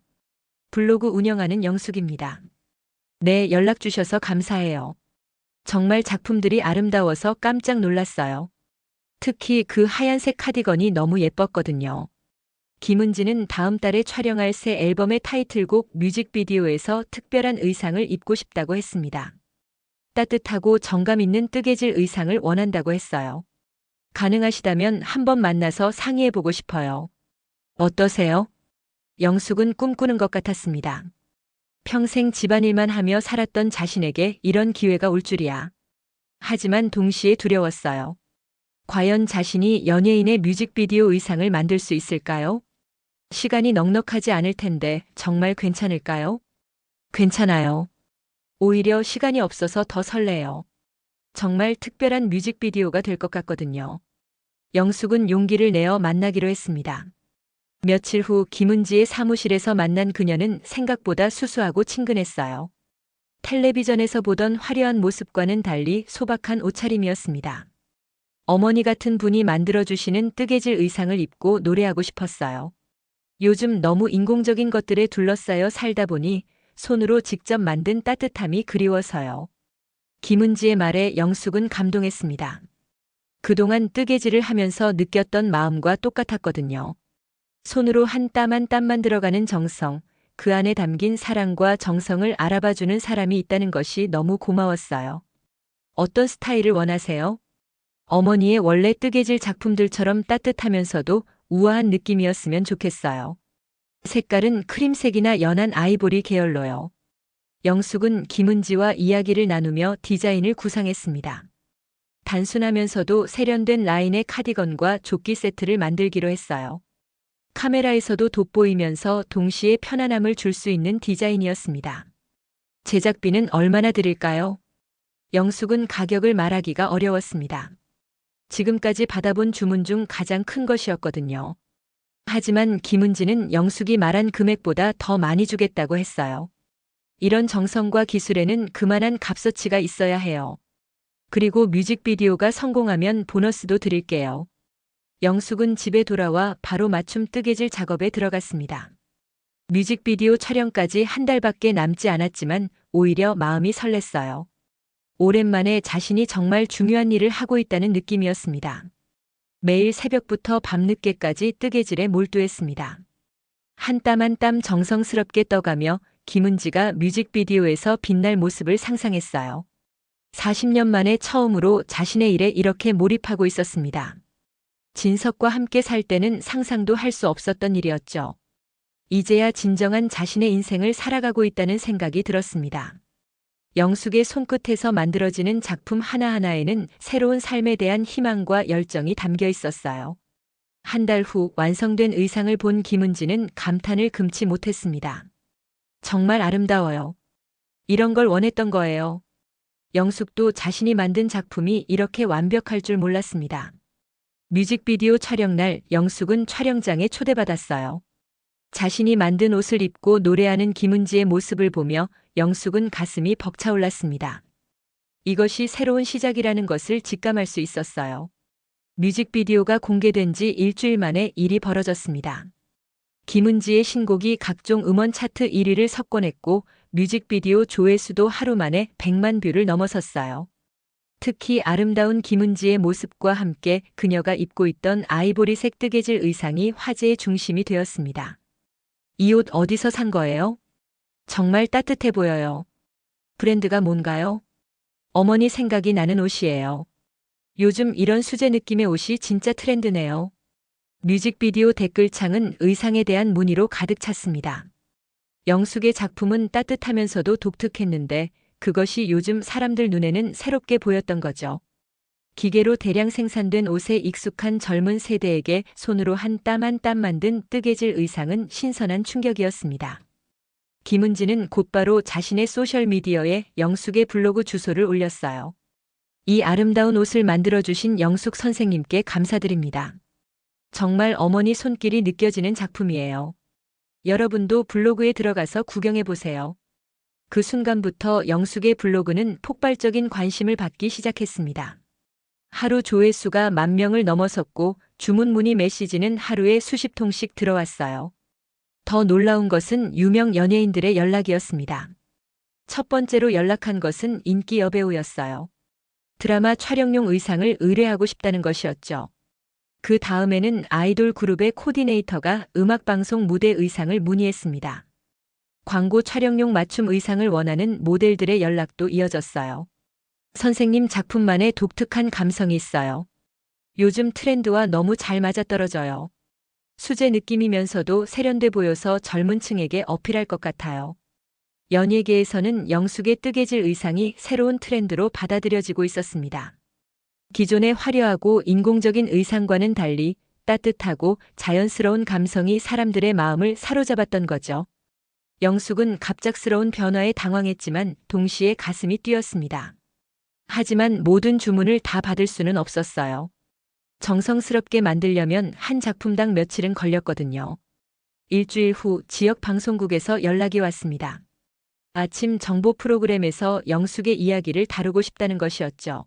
블로그 운영하는 영숙입니다. 네, 연락 주셔서 감사해요. 정말 작품들이 아름다워서 깜짝 놀랐어요. 특히 그 하얀색 카디건이 너무 예뻤거든요. 김은지는 다음 달에 촬영할 새 앨범의 타이틀곡 뮤직비디오에서 특별한 의상을 입고 싶다고 했습니다. 따뜻하고 정감 있는 뜨개질 의상을 원한다고 했어요. 가능하시다면 한번 만나서 상의해보고 싶어요. 어떠세요? 영숙은 꿈꾸는 것 같았습니다. 평생 집안일만 하며 살았던 자신에게 이런 기회가 올 줄이야. 하지만 동시에 두려웠어요. 과연 자신이 연예인의 뮤직비디오 의상을 만들 수 있을까요? 시간이 넉넉하지 않을 텐데 정말 괜찮을까요? 괜찮아요. 오히려 시간이 없어서 더 설레요. 정말 특별한 뮤직비디오가 될 것 같거든요. 영숙은 용기를 내어 만나기로 했습니다. 며칠 후 김은지의 사무실에서 만난 그녀는 생각보다 수수하고 친근했어요. 텔레비전에서 보던 화려한 모습과는 달리 소박한 옷차림이었습니다. 어머니 같은 분이 만들어주시는 뜨개질 의상을 입고 노래하고 싶었어요. 요즘 너무 인공적인 것들에 둘러싸여 살다 보니 손으로 직접 만든 따뜻함이 그리워서요. 김은지의 말에 영숙은 감동했습니다. 그동안 뜨개질을 하면서 느꼈던 마음과 똑같았거든요. 손으로 한 땀 한 땀만 들어가는 정성, 그 안에 담긴 사랑과 정성을 알아봐주는 사람이 있다는 것이 너무 고마웠어요. 어떤 스타일을 원하세요? 어머니의 원래 뜨개질 작품들처럼 따뜻하면서도 우아한 느낌이었으면 좋겠어요. 색깔은 크림색이나 연한 아이보리 계열로요. 영숙은 김은지와 이야기를 나누며 디자인을 구상했습니다. 단순하면서도 세련된 라인의 카디건과 조끼 세트를 만들기로 했어요. 카메라에서도 돋보이면서 동시에 편안함을 줄 수 있는 디자인이었습니다. 제작비는 얼마나 드릴까요? 영숙은 가격을 말하기가 어려웠습니다. 지금까지 받아본 주문 중 가장 큰 것이었거든요. 하지만 김은지는 영숙이 말한 금액보다 더 많이 주겠다고 했어요. 이런 정성과 기술에는 그만한 값어치가 있어야 해요. 그리고 뮤직비디오가 성공하면 보너스도 드릴게요. 영숙은 집에 돌아와 바로 맞춤 뜨개질 작업에 들어갔습니다. 뮤직비디오 촬영까지 한 달밖에 남지 않았지만 오히려 마음이 설렜어요. 오랜만에 자신이 정말 중요한 일을 하고 있다는 느낌이었습니다. 매일 새벽부터 밤늦게까지 뜨개질에 몰두했습니다. 한 땀 한 땀 정성스럽게 떠가며 김은지가 뮤직비디오에서 빛날 모습을 상상했어요. 40년 만에 처음으로 자신의 일에 이렇게 몰입하고 있었습니다. 진석과 함께 살 때는 상상도 할 수 없었던 일이었죠. 이제야 진정한 자신의 인생을 살아가고 있다는 생각이 들었습니다. 영숙의 손끝에서 만들어지는 작품 하나하나에는 새로운 삶에 대한 희망과 열정이 담겨 있었어요. 한 달 후 완성된 의상을 본 김은지는 감탄을 금치 못했습니다. 정말 아름다워요. 이런 걸 원했던 거예요. 영숙도 자신이 만든 작품이 이렇게 완벽할 줄 몰랐습니다. 뮤직비디오 촬영 날 영숙은 촬영장에 초대받았어요. 자신이 만든 옷을 입고 노래하는 김은지의 모습을 보며 영숙은 가슴이 벅차올랐습니다. 이것이 새로운 시작이라는 것을 직감할 수 있었어요. 뮤직비디오가 공개된 지 일주일 만에 일이 벌어졌습니다. 김은지의 신곡이 각종 음원 차트 1위를 석권했고 뮤직비디오 조회수도 하루 만에 100만 뷰를 넘어섰어요. 특히 아름다운 김은지의 모습과 함께 그녀가 입고 있던 아이보리색 뜨개질 의상이 화제의 중심이 되었습니다. 이 옷 어디서 산 거예요? 정말 따뜻해 보여요. 브랜드가 뭔가요? 어머니 생각이 나는 옷이에요. 요즘 이런 수제 느낌의 옷이 진짜 트렌드네요. 뮤직비디오 댓글창은 의상에 대한 문의로 가득 찼습니다. 영숙의 작품은 따뜻하면서도 독특했는데 그것이 요즘 사람들 눈에는 새롭게 보였던 거죠. 기계로 대량 생산된 옷에 익숙한 젊은 세대에게 손으로 한 땀 한 땀 만든 뜨개질 의상은 신선한 충격이었습니다. 김은지는 곧바로 자신의 소셜미디어에 영숙의 블로그 주소를 올렸어요. 이 아름다운 옷을 만들어주신 영숙 선생님께 감사드립니다. 정말 어머니 손길이 느껴지는 작품이에요. 여러분도 블로그에 들어가서 구경해보세요. 그 순간부터 영숙의 블로그는 폭발적인 관심을 받기 시작했습니다. 하루 조회수가 10,000명을 넘어섰고 주문 문의 메시지는 하루에 수십 통씩 들어왔어요. 더 놀라운 것은 유명 연예인들의 연락이었습니다. 첫 번째로 연락한 것은 인기 여배우였어요. 드라마 촬영용 의상을 의뢰하고 싶다는 것이었죠. 그 다음에는 아이돌 그룹의 코디네이터가 음악방송 무대 의상을 문의했습니다. 광고 촬영용 맞춤 의상을 원하는 모델들의 연락도 이어졌어요. 선생님 작품만의 독특한 감성이 있어요. 요즘 트렌드와 너무 잘 맞아떨어져요. 수제 느낌이면서도 세련돼 보여서 젊은 층에게 어필할 것 같아요. 연예계에서는 영숙의 뜨개질 의상이 새로운 트렌드로 받아들여지고 있었습니다. 기존의 화려하고 인공적인 의상과는 달리 따뜻하고 자연스러운 감성이 사람들의 마음을 사로잡았던 거죠. 영숙은 갑작스러운 변화에 당황했지만 동시에 가슴이 뛰었습니다. 하지만 모든 주문을 다 받을 수는 없었어요. 정성스럽게 만들려면 한 작품당 며칠은 걸렸거든요. 일주일 후 지역 방송국에서 연락이 왔습니다. 아침 정보 프로그램에서 영숙의 이야기를 다루고 싶다는 것이었죠.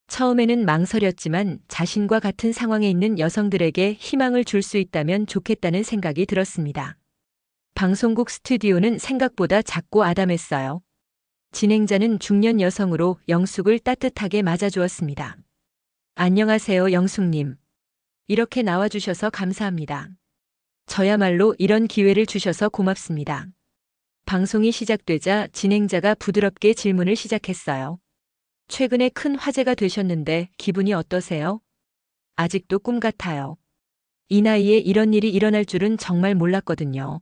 처음에는 망설였지만 자신과 같은 상황에 있는 여성들에게 희망을 줄 수 있다면 좋겠다는 생각이 들었습니다. 방송국 스튜디오는 생각보다 작고 아담했어요. 진행자는 중년 여성으로 영숙을 따뜻하게 맞아주었습니다. 안녕하세요, 영숙님. 이렇게 나와주셔서 감사합니다. 저야말로 이런 기회를 주셔서 고맙습니다. 방송이 시작되자 진행자가 부드럽게 질문을 시작했어요. 최근에 큰 화제가 되셨는데 기분이 어떠세요? 아직도 꿈 같아요. 이 나이에 이런 일이 일어날 줄은 정말 몰랐거든요.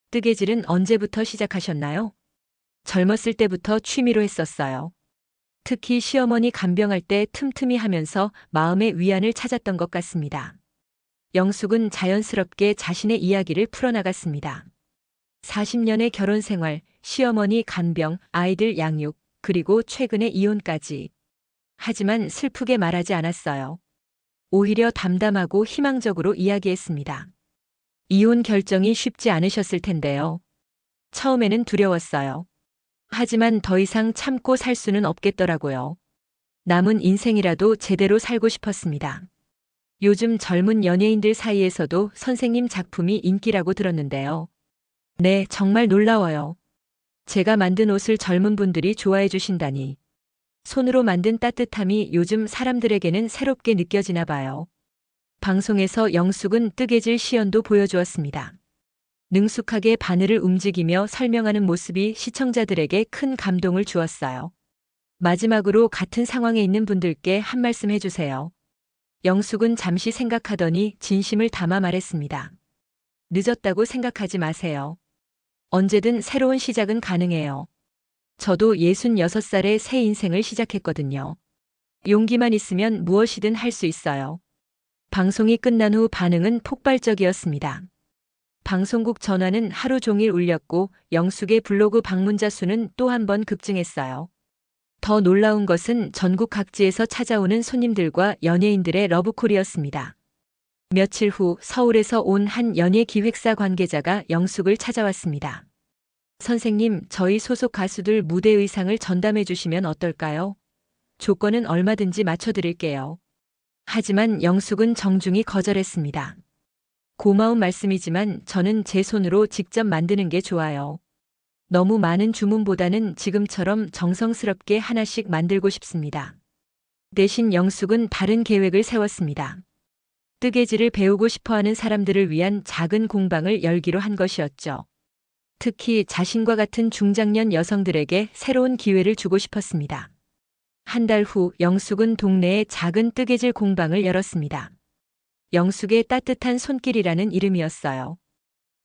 뜨개질은 언제부터 시작하셨나요? 젊었을 때부터 취미로 했었어요. 특히 시어머니 간병할 때 틈틈이 하면서 마음의 위안을 찾았던 것 같습니다. 영숙은 자연스럽게 자신의 이야기를 풀어나갔습니다. 40년의 결혼 생활, 시어머니 간병, 아이들 양육, 그리고 최근의 이혼까지. 하지만 슬프게 말하지 않았어요. 오히려 담담하고 희망적으로 이야기했습니다. 이혼 결정이 쉽지 않으셨을 텐데요. 처음에는 두려웠어요. 하지만 더 이상 참고 살 수는 없겠더라고요. 남은 인생이라도 제대로 살고 싶었습니다. 요즘 젊은 연예인들 사이에서도 선생님 작품이 인기라고 들었는데요. 네, 정말 놀라워요. 제가 만든 옷을 젊은 분들이 좋아해 주신다니. 손으로 만든 따뜻함이 요즘 사람들에게는 새롭게 느껴지나 봐요. 방송에서 영숙은 뜨개질 시연도 보여주었습니다. 능숙하게 바늘을 움직이며 설명하는 모습이 시청자들에게 큰 감동을 주었어요. 마지막으로 같은 상황에 있는 분들께 한 말씀 해주세요. 영숙은 잠시 생각하더니 진심을 담아 말했습니다. 늦었다고 생각하지 마세요. 언제든 새로운 시작은 가능해요. 저도 66살에 새 인생을 시작했거든요. 용기만 있으면 무엇이든 할 수 있어요. 방송이 끝난 후 반응은 폭발적이었습니다. 방송국 전화는 하루 종일 울렸고 영숙의 블로그 방문자 수는 또 한 번 급증했어요. 더 놀라운 것은 전국 각지에서 찾아오는 손님들과 연예인들의 러브콜이었습니다. 며칠 후 서울에서 온 한 연예 기획사 관계자가 영숙을 찾아왔습니다. 선생님, 저희 소속 가수들 무대 의상을 전담해 주시면 어떨까요? 조건은 얼마든지 맞춰드릴게요. 하지만 영숙은 정중히 거절했습니다. 고마운 말씀이지만 저는 제 손으로 직접 만드는 게 좋아요. 너무 많은 주문보다는 지금처럼 정성스럽게 하나씩 만들고 싶습니다. 대신 영숙은 다른 계획을 세웠습니다. 뜨개질을 배우고 싶어하는 사람들을 위한 작은 공방을 열기로 한 것이었죠. 특히 자신과 같은 중장년 여성들에게 새로운 기회를 주고 싶었습니다. 한 달 후 영숙은 동네에 작은 뜨개질 공방을 열었습니다. 영숙의 따뜻한 손길이라는 이름이었어요.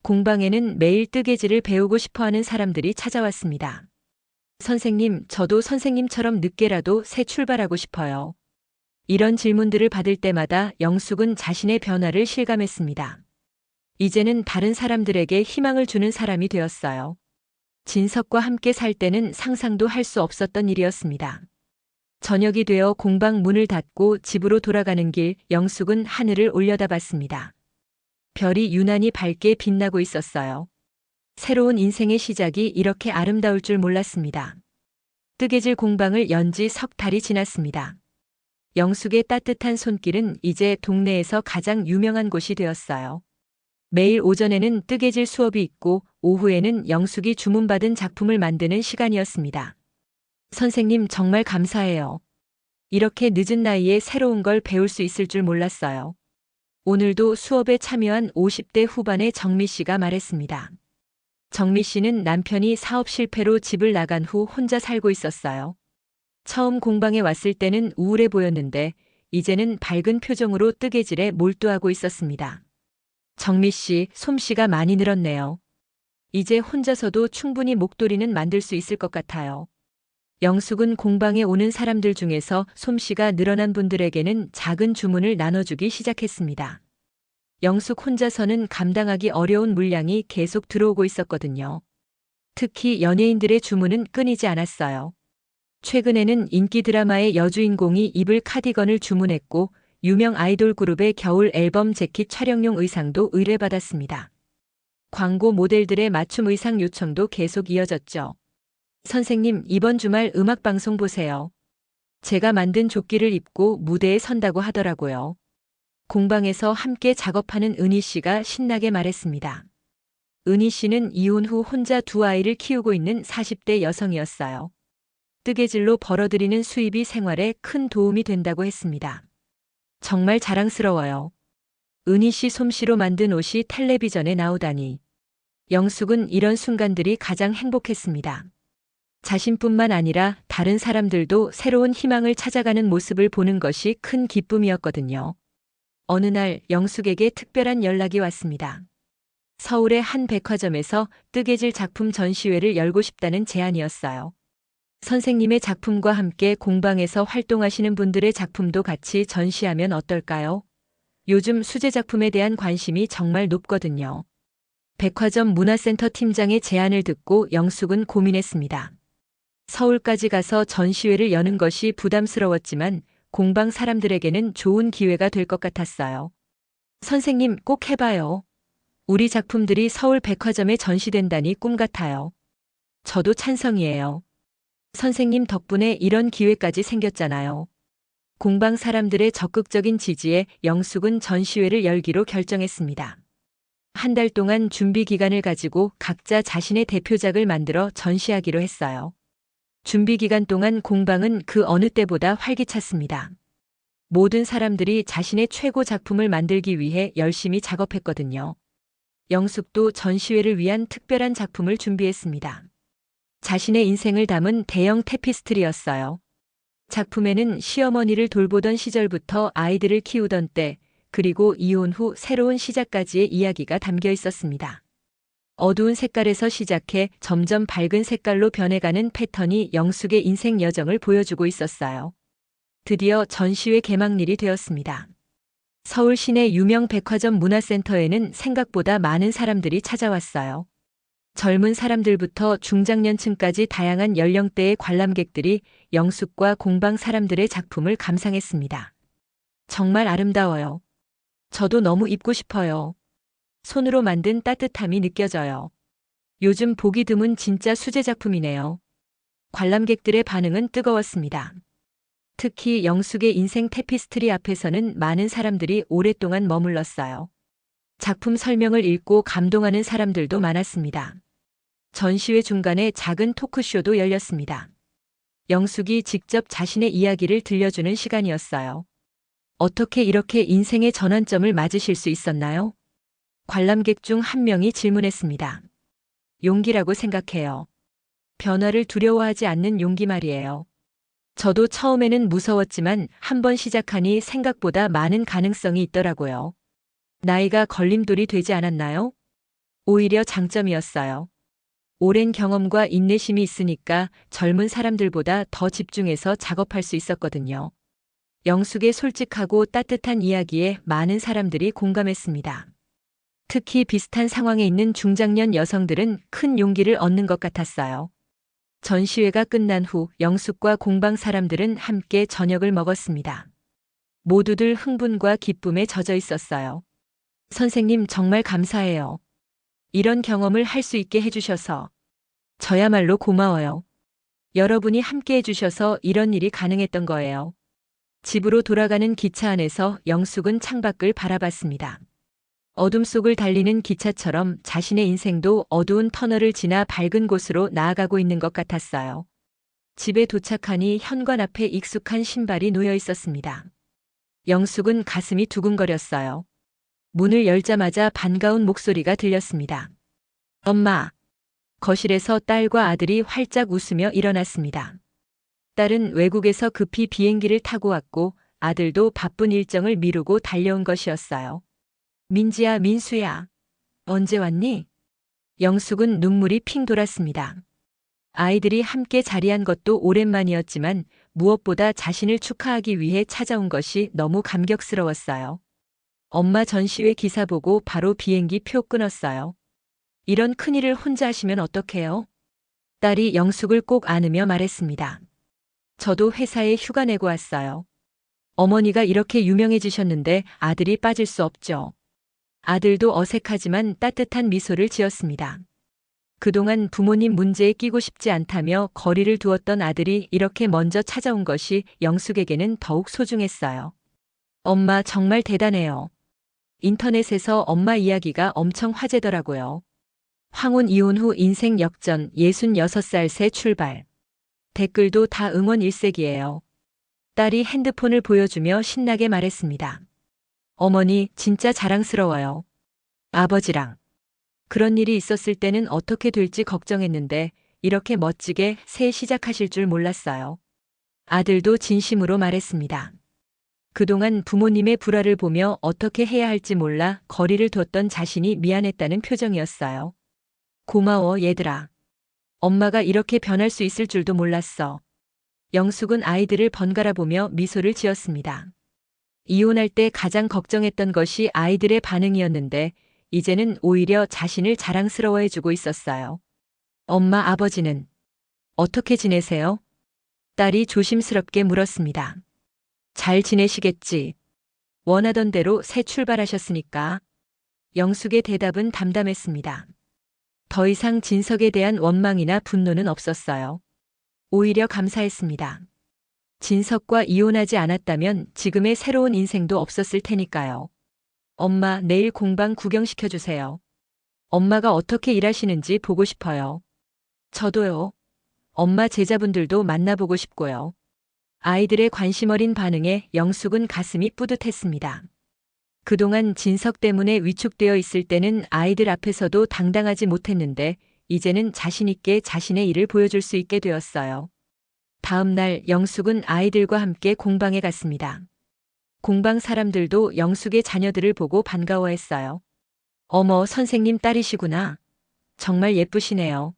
공방에는 매일 뜨개질을 배우고 싶어하는 사람들이 찾아왔습니다. 선생님, 저도 선생님처럼 늦게라도 새 출발하고 싶어요. 이런 질문들을 받을 때마다 영숙은 자신의 변화를 실감했습니다. 이제는 다른 사람들에게 희망을 주는 사람이 되었어요. 진석과 함께 살 때는 상상도 할 수 없었던 일이었습니다. 저녁이 되어 공방 문을 닫고 집으로 돌아가는 길, 영숙은 하늘을 올려다봤습니다. 별이 유난히 밝게 빛나고 있었어요. 새로운 인생의 시작이 이렇게 아름다울 줄 몰랐습니다. 뜨개질 공방을 연 지 석 달이 지났습니다. 영숙의 따뜻한 손길은 이제 동네에서 가장 유명한 곳이 되었어요. 매일 오전에는 뜨개질 수업이 있고 오후에는 영숙이 주문받은 작품을 만드는 시간이었습니다. 선생님, 정말 감사해요. 이렇게 늦은 나이에 새로운 걸 배울 수 있을 줄 몰랐어요. 오늘도 수업에 참여한 50대 후반의 정미 씨가 말했습니다. 정미 씨는 남편이 사업 실패로 집을 나간 후 혼자 살고 있었어요. 처음 공방에 왔을 때는 우울해 보였는데 이제는 밝은 표정으로 뜨개질에 몰두하고 있었습니다. 정미 씨, 솜씨가 많이 늘었네요. 이제 혼자서도 충분히 목도리는 만들 수 있을 것 같아요. 영숙은 공방에 오는 사람들 중에서 솜씨가 늘어난 분들에게는 작은 주문을 나눠주기 시작했습니다. 영숙 혼자서는 감당하기 어려운 물량이 계속 들어오고 있었거든요. 특히 연예인들의 주문은 끊이지 않았어요. 최근에는 인기 드라마의 여주인공이 입을 카디건을 주문했고 유명 아이돌 그룹의 겨울 앨범 재킷 촬영용 의상도 의뢰받았습니다. 광고 모델들의 맞춤 의상 요청도 계속 이어졌죠. 선생님, 이번 주말 음악방송 보세요. 제가 만든 조끼를 입고 무대에 선다고 하더라고요. 공방에서 함께 작업하는 은희 씨가 신나게 말했습니다. 은희 씨는 이혼 후 혼자 두 아이를 키우고 있는 40대 여성이었어요. 뜨개질로 벌어들이는 수입이 생활에 큰 도움이 된다고 했습니다. 정말 자랑스러워요. 은희 씨 솜씨로 만든 옷이 텔레비전에 나오다니. 영숙은 이런 순간들이 가장 행복했습니다. 자신뿐만 아니라 다른 사람들도 새로운 희망을 찾아가는 모습을 보는 것이 큰 기쁨이었거든요. 어느 날 영숙에게 특별한 연락이 왔습니다. 서울의 한 백화점에서 뜨개질 작품 전시회를 열고 싶다는 제안이었어요. 선생님의 작품과 함께 공방에서 활동하시는 분들의 작품도 같이 전시하면 어떨까요? 요즘 수제 작품에 대한 관심이 정말 높거든요. 백화점 문화센터 팀장의 제안을 듣고 영숙은 고민했습니다. 서울까지 가서 전시회를 여는 것이 부담스러웠지만 공방 사람들에게는 좋은 기회가 될 것 같았어요. 선생님, 꼭 해봐요. 우리 작품들이 서울 백화점에 전시된다니 꿈 같아요. 저도 찬성이에요. 선생님 덕분에 이런 기회까지 생겼잖아요. 공방 사람들의 적극적인 지지에 영숙은 전시회를 열기로 결정했습니다. 한 달 동안 준비 기간을 가지고 각자 자신의 대표작을 만들어 전시하기로 했어요. 준비 기간 동안 공방은 그 어느 때보다 활기찼습니다. 모든 사람들이 자신의 최고 작품을 만들기 위해 열심히 작업했거든요. 영숙도 전시회를 위한 특별한 작품을 준비했습니다. 자신의 인생을 담은 대형 테피스트리였어요. 작품에는 시어머니를 돌보던 시절부터 아이들을 키우던 때, 그리고 이혼 후 새로운 시작까지의 이야기가 담겨 있었습니다. 어두운 색깔에서 시작해 점점 밝은 색깔로 변해가는 패턴이 영숙의 인생 여정을 보여주고 있었어요. 드디어 전시회 개막일이 되었습니다. 서울 시내 유명 백화점 문화센터에는 생각보다 많은 사람들이 찾아왔어요. 젊은 사람들부터 중장년층까지 다양한 연령대의 관람객들이 영숙과 공방 사람들의 작품을 감상했습니다. 정말 아름다워요. 저도 너무 입고 싶어요. 손으로 만든 따뜻함이 느껴져요. 요즘 보기 드문 진짜 수제 작품이네요. 관람객들의 반응은 뜨거웠습니다. 특히 영숙의 인생 테피스트리 앞에서는 많은 사람들이 오랫동안 머물렀어요. 작품 설명을 읽고 감동하는 사람들도 많았습니다. 전시회 중간에 작은 토크쇼도 열렸습니다. 영숙이 직접 자신의 이야기를 들려주는 시간이었어요. 어떻게 이렇게 인생의 전환점을 맞으실 수 있었나요? 관람객 중 한 명이 질문했습니다. 용기라고 생각해요. 변화를 두려워하지 않는 용기 말이에요. 저도 처음에는 무서웠지만 한번 시작하니 생각보다 많은 가능성이 있더라고요. 나이가 걸림돌이 되지 않았나요? 오히려 장점이었어요. 오랜 경험과 인내심이 있으니까 젊은 사람들보다 더 집중해서 작업할 수 있었거든요. 영숙의 솔직하고 따뜻한 이야기에 많은 사람들이 공감했습니다. 특히 비슷한 상황에 있는 중장년 여성들은 큰 용기를 얻는 것 같았어요. 전시회가 끝난 후 영숙과 공방 사람들은 함께 저녁을 먹었습니다. 모두들 흥분과 기쁨에 젖어 있었어요. 선생님 정말 감사해요. 이런 경험을 할 수 있게 해주셔서 저야말로 고마워요. 여러분이 함께 해주셔서 이런 일이 가능했던 거예요. 집으로 돌아가는 기차 안에서 영숙은 창밖을 바라봤습니다. 어둠 속을 달리는 기차처럼 자신의 인생도 어두운 터널을 지나 밝은 곳으로 나아가고 있는 것 같았어요. 집에 도착하니 현관 앞에 익숙한 신발이 놓여 있었습니다. 영숙은 가슴이 두근거렸어요. 문을 열자마자 반가운 목소리가 들렸습니다. 엄마. 거실에서 딸과 아들이 활짝 웃으며 일어났습니다. 딸은 외국에서 급히 비행기를 타고 왔고 아들도 바쁜 일정을 미루고 달려온 것이었어요. 민지야, 민수야. 언제 왔니? 영숙은 눈물이 핑 돌았습니다. 아이들이 함께 자리한 것도 오랜만이었지만 무엇보다 자신을 축하하기 위해 찾아온 것이 너무 감격스러웠어요. 엄마 전시회 기사 보고 바로 비행기 표 끊었어요. 이런 큰일을 혼자 하시면 어떡해요? 딸이 영숙을 꼭 안으며 말했습니다. 저도 회사에 휴가 내고 왔어요. 어머니가 이렇게 유명해지셨는데 아들이 빠질 수 없죠. 아들도 어색하지만 따뜻한 미소를 지었습니다. 그동안 부모님 문제에 끼고 싶지 않다며 거리를 두었던 아들이 이렇게 먼저 찾아온 것이 영숙에게는 더욱 소중했어요. 엄마 정말 대단해요. 인터넷에서 엄마 이야기가 엄청 화제더라고요. 황혼 이혼 후 인생 역전 66살 새 출발. 댓글도 다 응원 일색이에요. 딸이 핸드폰을 보여주며 신나게 말했습니다. 어머니 진짜 자랑스러워요. 아버지랑 그런 일이 있었을 때는 어떻게 될지 걱정했는데 이렇게 멋지게 새 시작하실 줄 몰랐어요. 아들도 진심으로 말했습니다. 그동안 부모님의 불화를 보며 어떻게 해야 할지 몰라 거리를 뒀던 자신이 미안했다는 표정이었어요. 고마워 얘들아. 엄마가 이렇게 변할 수 있을 줄도 몰랐어. 영숙은 아이들을 번갈아 보며 미소를 지었습니다. 이혼할 때 가장 걱정했던 것이 아이들의 반응이었는데 이제는 오히려 자신을 자랑스러워해주고 있었어요. 엄마, 아버지는 어떻게 지내세요? 딸이 조심스럽게 물었습니다. 잘 지내시겠지. 원하던 대로 새 출발하셨으니까. 영숙의 대답은 담담했습니다. 더 이상 진석에 대한 원망이나 분노는 없었어요. 오히려 감사했습니다. 진석과 이혼하지 않았다면 지금의 새로운 인생도 없었을 테니까요. 엄마, 내일 공방 구경시켜주세요. 엄마가 어떻게 일하시는지 보고 싶어요. 저도요. 엄마 제자분들도 만나보고 싶고요. 아이들의 관심 어린 반응에 영숙은 가슴이 뿌듯했습니다. 그동안 진석 때문에 위축되어 있을 때는 아이들 앞에서도 당당하지 못했는데 이제는 자신 있게 자신의 일을 보여줄 수 있게 되었어요. 다음 날 영숙은 아이들과 함께 공방에 갔습니다. 공방 사람들도 영숙의 자녀들을 보고 반가워했어요. 어머, 선생님 딸이시구나. 정말 예쁘시네요.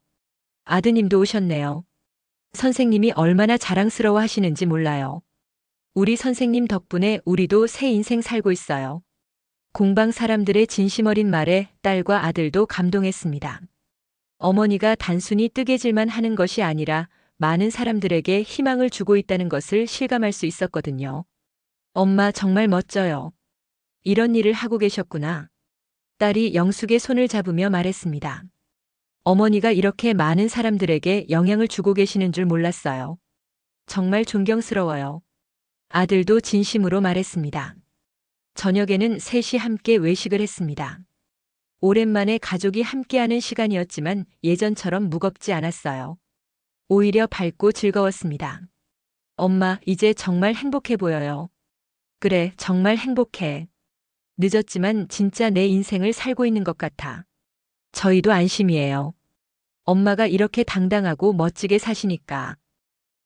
아드님도 오셨네요. 선생님이 얼마나 자랑스러워 하시는지 몰라요. 우리 선생님 덕분에 우리도 새 인생 살고 있어요. 공방 사람들의 진심 어린 말에 딸과 아들도 감동했습니다. 어머니가 단순히 뜨개질만 하는 것이 아니라 많은 사람들에게 희망을 주고 있다는 것을 실감할 수 있었거든요. 엄마 정말 멋져요. 이런 일을 하고 계셨구나. 딸이 영숙의 손을 잡으며 말했습니다. 어머니가 이렇게 많은 사람들에게 영향을 주고 계시는 줄 몰랐어요. 정말 존경스러워요. 아들도 진심으로 말했습니다. 저녁에는 셋이 함께 외식을 했습니다. 오랜만에 가족이 함께하는 시간이었지만 예전처럼 무겁지 않았어요. 오히려 밝고 즐거웠습니다. 엄마, 이제 정말 행복해 보여요. 그래, 정말 행복해. 늦었지만 진짜 내 인생을 살고 있는 것 같아. 저희도 안심이에요. 엄마가 이렇게 당당하고 멋지게 사시니까.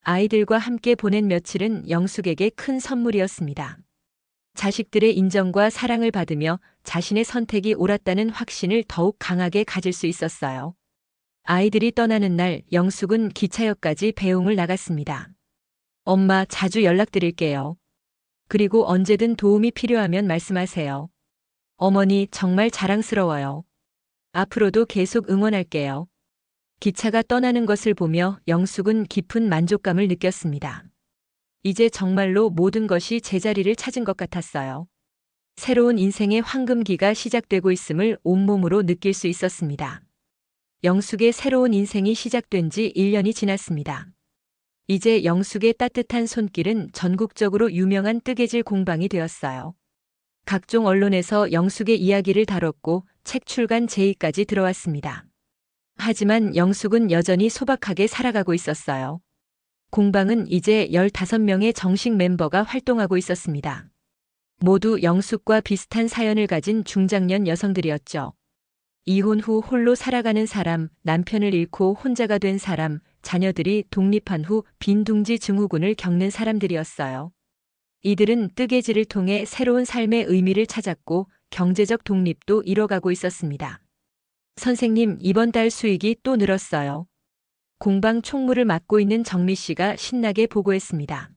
아이들과 함께 보낸 며칠은 영숙에게 큰 선물이었습니다. 자식들의 인정과 사랑을 받으며 자신의 선택이 옳았다는 확신을 더욱 강하게 가질 수 있었어요. 아이들이 떠나는 날 영숙은 기차역까지 배웅을 나갔습니다. 엄마, 자주 연락드릴게요. 그리고 언제든 도움이 필요하면 말씀하세요. 어머니, 정말 자랑스러워요. 앞으로도 계속 응원할게요. 기차가 떠나는 것을 보며 영숙은 깊은 만족감을 느꼈습니다. 이제 정말로 모든 것이 제자리를 찾은 것 같았어요. 새로운 인생의 황금기가 시작되고 있음을 온몸으로 느낄 수 있었습니다. 영숙의 새로운 인생이 시작된 지 1년이 지났습니다. 이제 영숙의 따뜻한 손길은 전국적으로 유명한 뜨개질 공방이 되었어요. 각종 언론에서 영숙의 이야기를 다뤘고 책 출간 제의까지 들어왔습니다. 하지만 영숙은 여전히 소박하게 살아가고 있었어요. 공방은 이제 15명의 정식 멤버가 활동하고 있었습니다. 모두 영숙과 비슷한 사연을 가진 중장년 여성들이었죠. 이혼 후 홀로 살아가는 사람, 남편을 잃고 혼자가 된 사람, 자녀들이 독립한 후 빈둥지 증후군을 겪는 사람들이었어요. 이들은 뜨개질을 통해 새로운 삶의 의미를 찾았고 경제적 독립도 이뤄가고 있었습니다. 선생님, 이번 달 수익이 또 늘었어요. 공방 총무를 맡고 있는 정미 씨가 신나게 보고했습니다.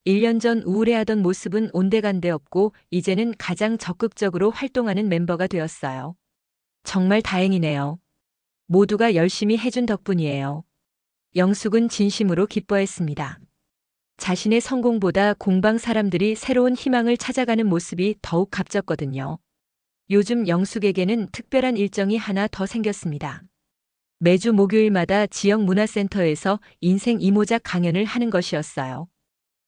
1년 전 우울해하던 모습은 온데간데 없고 이제는 가장 적극적으로 활동하는 멤버가 되었어요. 정말 다행이네요. 모두가 열심히 해준 덕분이에요. 영숙은 진심으로 기뻐했습니다. 자신의 성공보다 공방 사람들이 새로운 희망을 찾아가는 모습이 더욱 값졌거든요. 요즘 영숙에게는 특별한 일정이 하나 더 생겼습니다. 매주 목요일마다 지역 문화센터에서 인생 이모작 강연을 하는 것이었어요.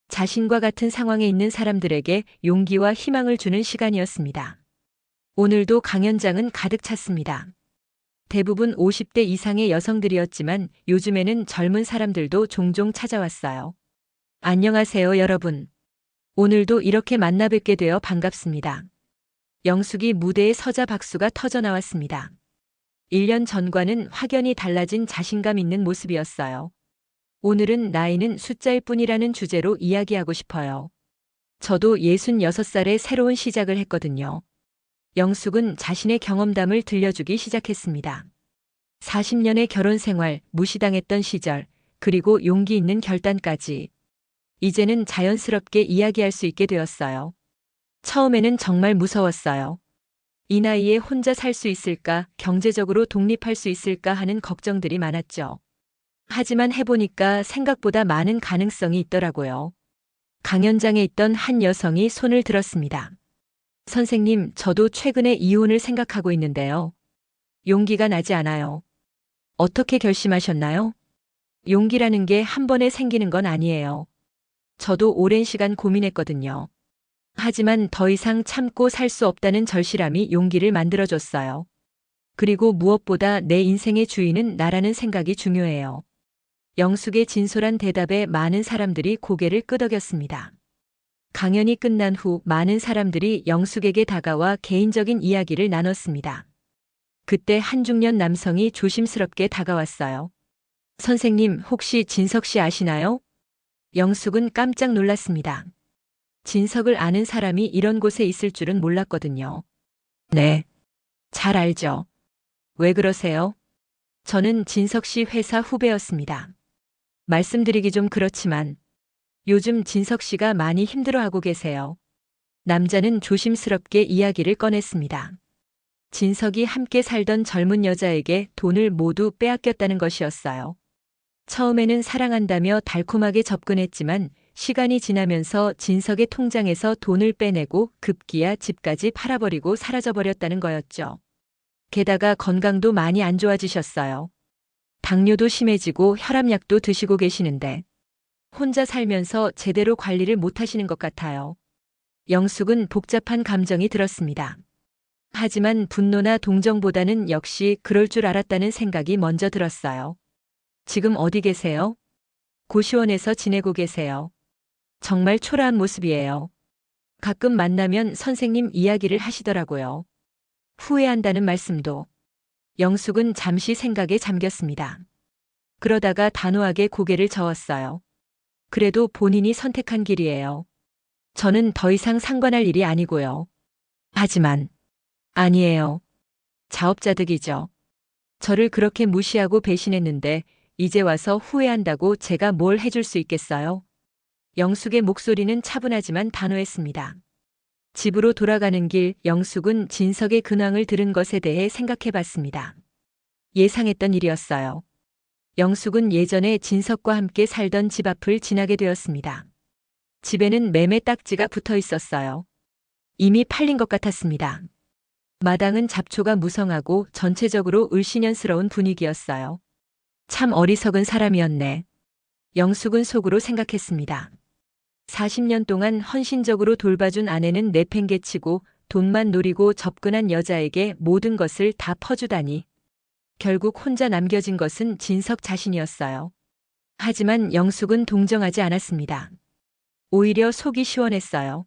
자신과 같은 상황에 있는 사람들에게 용기와 희망을 주는 시간이었습니다. 오늘도 강연장은 가득 찼습니다. 대부분 50대 이상의 여성들이었지만 요즘에는 젊은 사람들도 종종 찾아왔어요. 안녕하세요, 여러분. 오늘도 이렇게 만나 뵙게 되어 반갑습니다. 영숙이 무대에 서자 박수가 터져 나왔습니다. 1년 전과는 확연히 달라진 자신감 있는 모습이었어요. 오늘은 나이는 숫자일 뿐이라는 주제로 이야기하고 싶어요. 저도 66살에 새로운 시작을 했거든요. 영숙은 자신의 경험담을 들려주기 시작했습니다. 40년의 결혼 생활, 무시당했던 시절, 그리고 용기 있는 결단까지. 이제는 자연스럽게 이야기할 수 있게 되었어요. 처음에는 정말 무서웠어요. 이 나이에 혼자 살 수 있을까, 경제적으로 독립할 수 있을까 하는 걱정들이 많았죠. 하지만 해보니까 생각보다 많은 가능성이 있더라고요. 강연장에 있던 한 여성이 손을 들었습니다. 선생님, 저도 최근에 이혼을 생각하고 있는데요. 용기가 나지 않아요. 어떻게 결심하셨나요? 용기라는 게 한 번에 생기는 건 아니에요. 저도 오랜 시간 고민했거든요. 하지만 더 이상 참고 살 수 없다는 절실함이 용기를 만들어줬어요. 그리고 무엇보다 내 인생의 주인은 나라는 생각이 중요해요. 영숙의 진솔한 대답에 많은 사람들이 고개를 끄덕였습니다. 강연이 끝난 후 많은 사람들이 영숙에게 다가와 개인적인 이야기를 나눴습니다. 그때 한 중년 남성이 조심스럽게 다가왔어요. 선생님, 혹시 진석 씨 아시나요? 영숙은 깜짝 놀랐습니다. 진석을 아는 사람이 이런 곳에 있을 줄은 몰랐거든요. 네, 잘 알죠. 왜 그러세요? 저는 진석 씨 회사 후배였습니다. 말씀드리기 좀 그렇지만 요즘 진석 씨가 많이 힘들어하고 계세요. 남자는 조심스럽게 이야기를 꺼냈습니다. 진석이 함께 살던 젊은 여자에게 돈을 모두 빼앗겼다는 것이었어요. 처음에는 사랑한다며 달콤하게 접근했지만 시간이 지나면서 진석의 통장에서 돈을 빼내고 급기야 집까지 팔아버리고 사라져버렸다는 거였죠. 게다가 건강도 많이 안 좋아지셨어요. 당뇨도 심해지고 혈압약도 드시고 계시는데 혼자 살면서 제대로 관리를 못하시는 것 같아요. 영숙은 복잡한 감정이 들었습니다. 하지만 분노나 동정보다는 역시 그럴 줄 알았다는 생각이 먼저 들었어요. 지금 어디 계세요? 고시원에서 지내고 계세요. 정말 초라한 모습이에요. 가끔 만나면 선생님 이야기를 하시더라고요. 후회한다는 말씀도. 영숙은 잠시 생각에 잠겼습니다. 그러다가 단호하게 고개를 저었어요. 그래도 본인이 선택한 길이에요. 저는 더 이상 상관할 일이 아니고요. 하지만, 아니에요. 자업자득이죠. 저를 그렇게 무시하고 배신했는데 이제 와서 후회한다고 제가 뭘 해줄 수 있겠어요? 영숙의 목소리는 차분하지만 단호했습니다. 집으로 돌아가는 길 영숙은 진석의 근황을 들은 것에 대해 생각해 봤습니다. 예상했던 일이었어요. 영숙은 예전에 진석과 함께 살던 집 앞을 지나게 되었습니다. 집에는 매매 딱지가 붙어 있었어요. 이미 팔린 것 같았습니다. 마당은 잡초가 무성하고 전체적으로 을씨년스러운 분위기였어요. 참 어리석은 사람이었네. 영숙은 속으로 생각했습니다. 40년 동안 헌신적으로 돌봐준 아내는 내팽개치고 돈만 노리고 접근한 여자에게 모든 것을 다 퍼주다니. 결국 혼자 남겨진 것은 진석 자신이었어요. 하지만 영숙은 동정하지 않았습니다. 오히려 속이 시원했어요.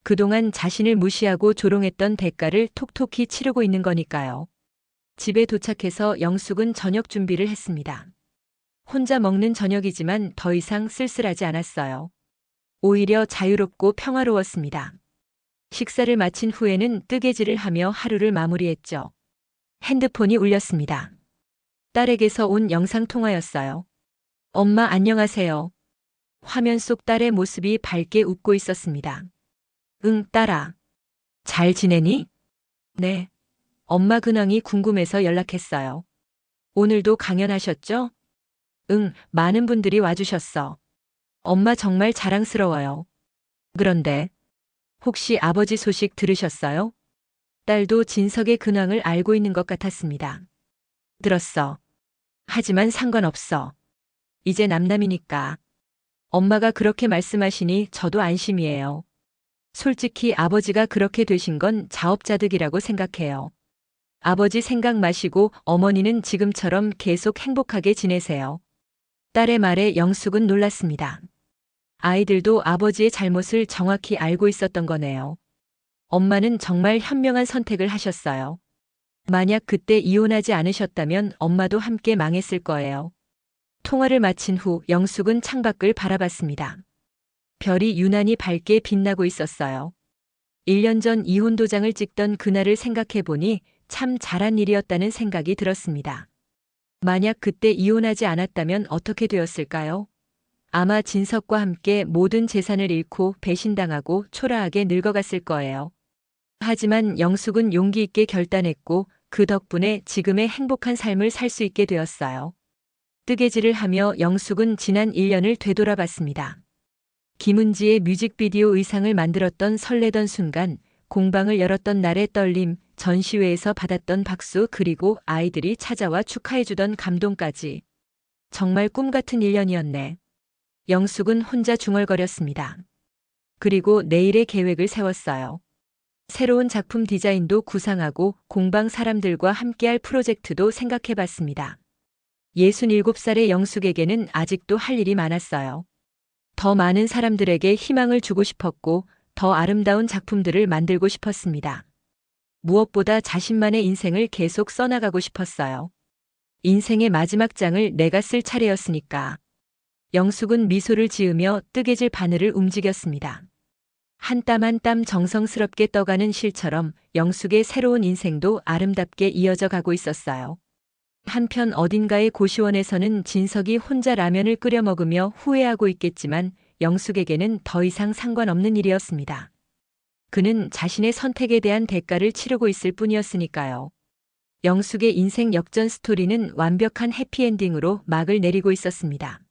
그동안 자신을 무시하고 조롱했던 대가를 톡톡히 치르고 있는 거니까요. 집에 도착해서 영숙은 저녁 준비를 했습니다. 혼자 먹는 저녁이지만 더 이상 쓸쓸하지 않았어요. 오히려 자유롭고 평화로웠습니다. 식사를 마친 후에는 뜨개질을 하며 하루를 마무리했죠. 핸드폰이 울렸습니다. 딸에게서 온 영상통화였어요. 엄마 안녕하세요. 화면 속 딸의 모습이 밝게 웃고 있었습니다. 응, 딸아. 잘 지내니? 네. 엄마 근황이 궁금해서 연락했어요. 오늘도 강연하셨죠? 응, 많은 분들이 와주셨어. 엄마 정말 자랑스러워요. 그런데 혹시 아버지 소식 들으셨어요? 딸도 진석의 근황을 알고 있는 것 같았습니다. 들었어. 하지만 상관없어. 이제 남남이니까. 엄마가 그렇게 말씀하시니 저도 안심이에요. 솔직히 아버지가 그렇게 되신 건 자업자득이라고 생각해요. 아버지 생각 마시고 어머니는 지금처럼 계속 행복하게 지내세요. 딸의 말에 영숙은 놀랐습니다. 아이들도 아버지의 잘못을 정확히 알고 있었던 거네요. 엄마는 정말 현명한 선택을 하셨어요. 만약 그때 이혼하지 않으셨다면 엄마도 함께 망했을 거예요. 통화를 마친 후 영숙은 창밖을 바라봤습니다. 별이 유난히 밝게 빛나고 있었어요. 1년 전 이혼 도장을 찍던 그날을 생각해 보니 참 잘한 일이었다는 생각이 들었습니다. 만약 그때 이혼하지 않았다면 어떻게 되었을까요? 아마 진석과 함께 모든 재산을 잃고 배신당하고 초라하게 늙어갔을 거예요. 하지만 영숙은 용기 있게 결단했고 그 덕분에 지금의 행복한 삶을 살 수 있게 되었어요. 뜨개질을 하며 영숙은 지난 1년을 되돌아봤습니다. 김은지의 뮤직비디오 의상을 만들었던 설레던 순간, 공방을 열었던 날의 떨림, 전시회에서 받았던 박수 그리고 아이들이 찾아와 축하해주던 감동까지. 정말 꿈같은 1년이었네. 영숙은 혼자 중얼거렸습니다. 그리고 내일의 계획을 세웠어요. 새로운 작품 디자인도 구상하고 공방 사람들과 함께할 프로젝트도 생각해봤습니다. 67살의 영숙에게는 아직도 할 일이 많았어요. 더 많은 사람들에게 희망을 주고 싶었고 더 아름다운 작품들을 만들고 싶었습니다. 무엇보다 자신만의 인생을 계속 써나가고 싶었어요. 인생의 마지막 장을 내가 쓸 차례였으니까. 영숙은 미소를 지으며 뜨개질 바늘을 움직였습니다. 한 땀 한 땀 정성스럽게 떠가는 실처럼 영숙의 새로운 인생도 아름답게 이어져 가고 있었어요. 한편 어딘가의 고시원에서는 진석이 혼자 라면을 끓여 먹으며 후회하고 있겠지만 영숙에게는 더 이상 상관없는 일이었습니다. 그는 자신의 선택에 대한 대가를 치르고 있을 뿐이었으니까요. 영숙의 인생 역전 스토리는 완벽한 해피엔딩으로 막을 내리고 있었습니다.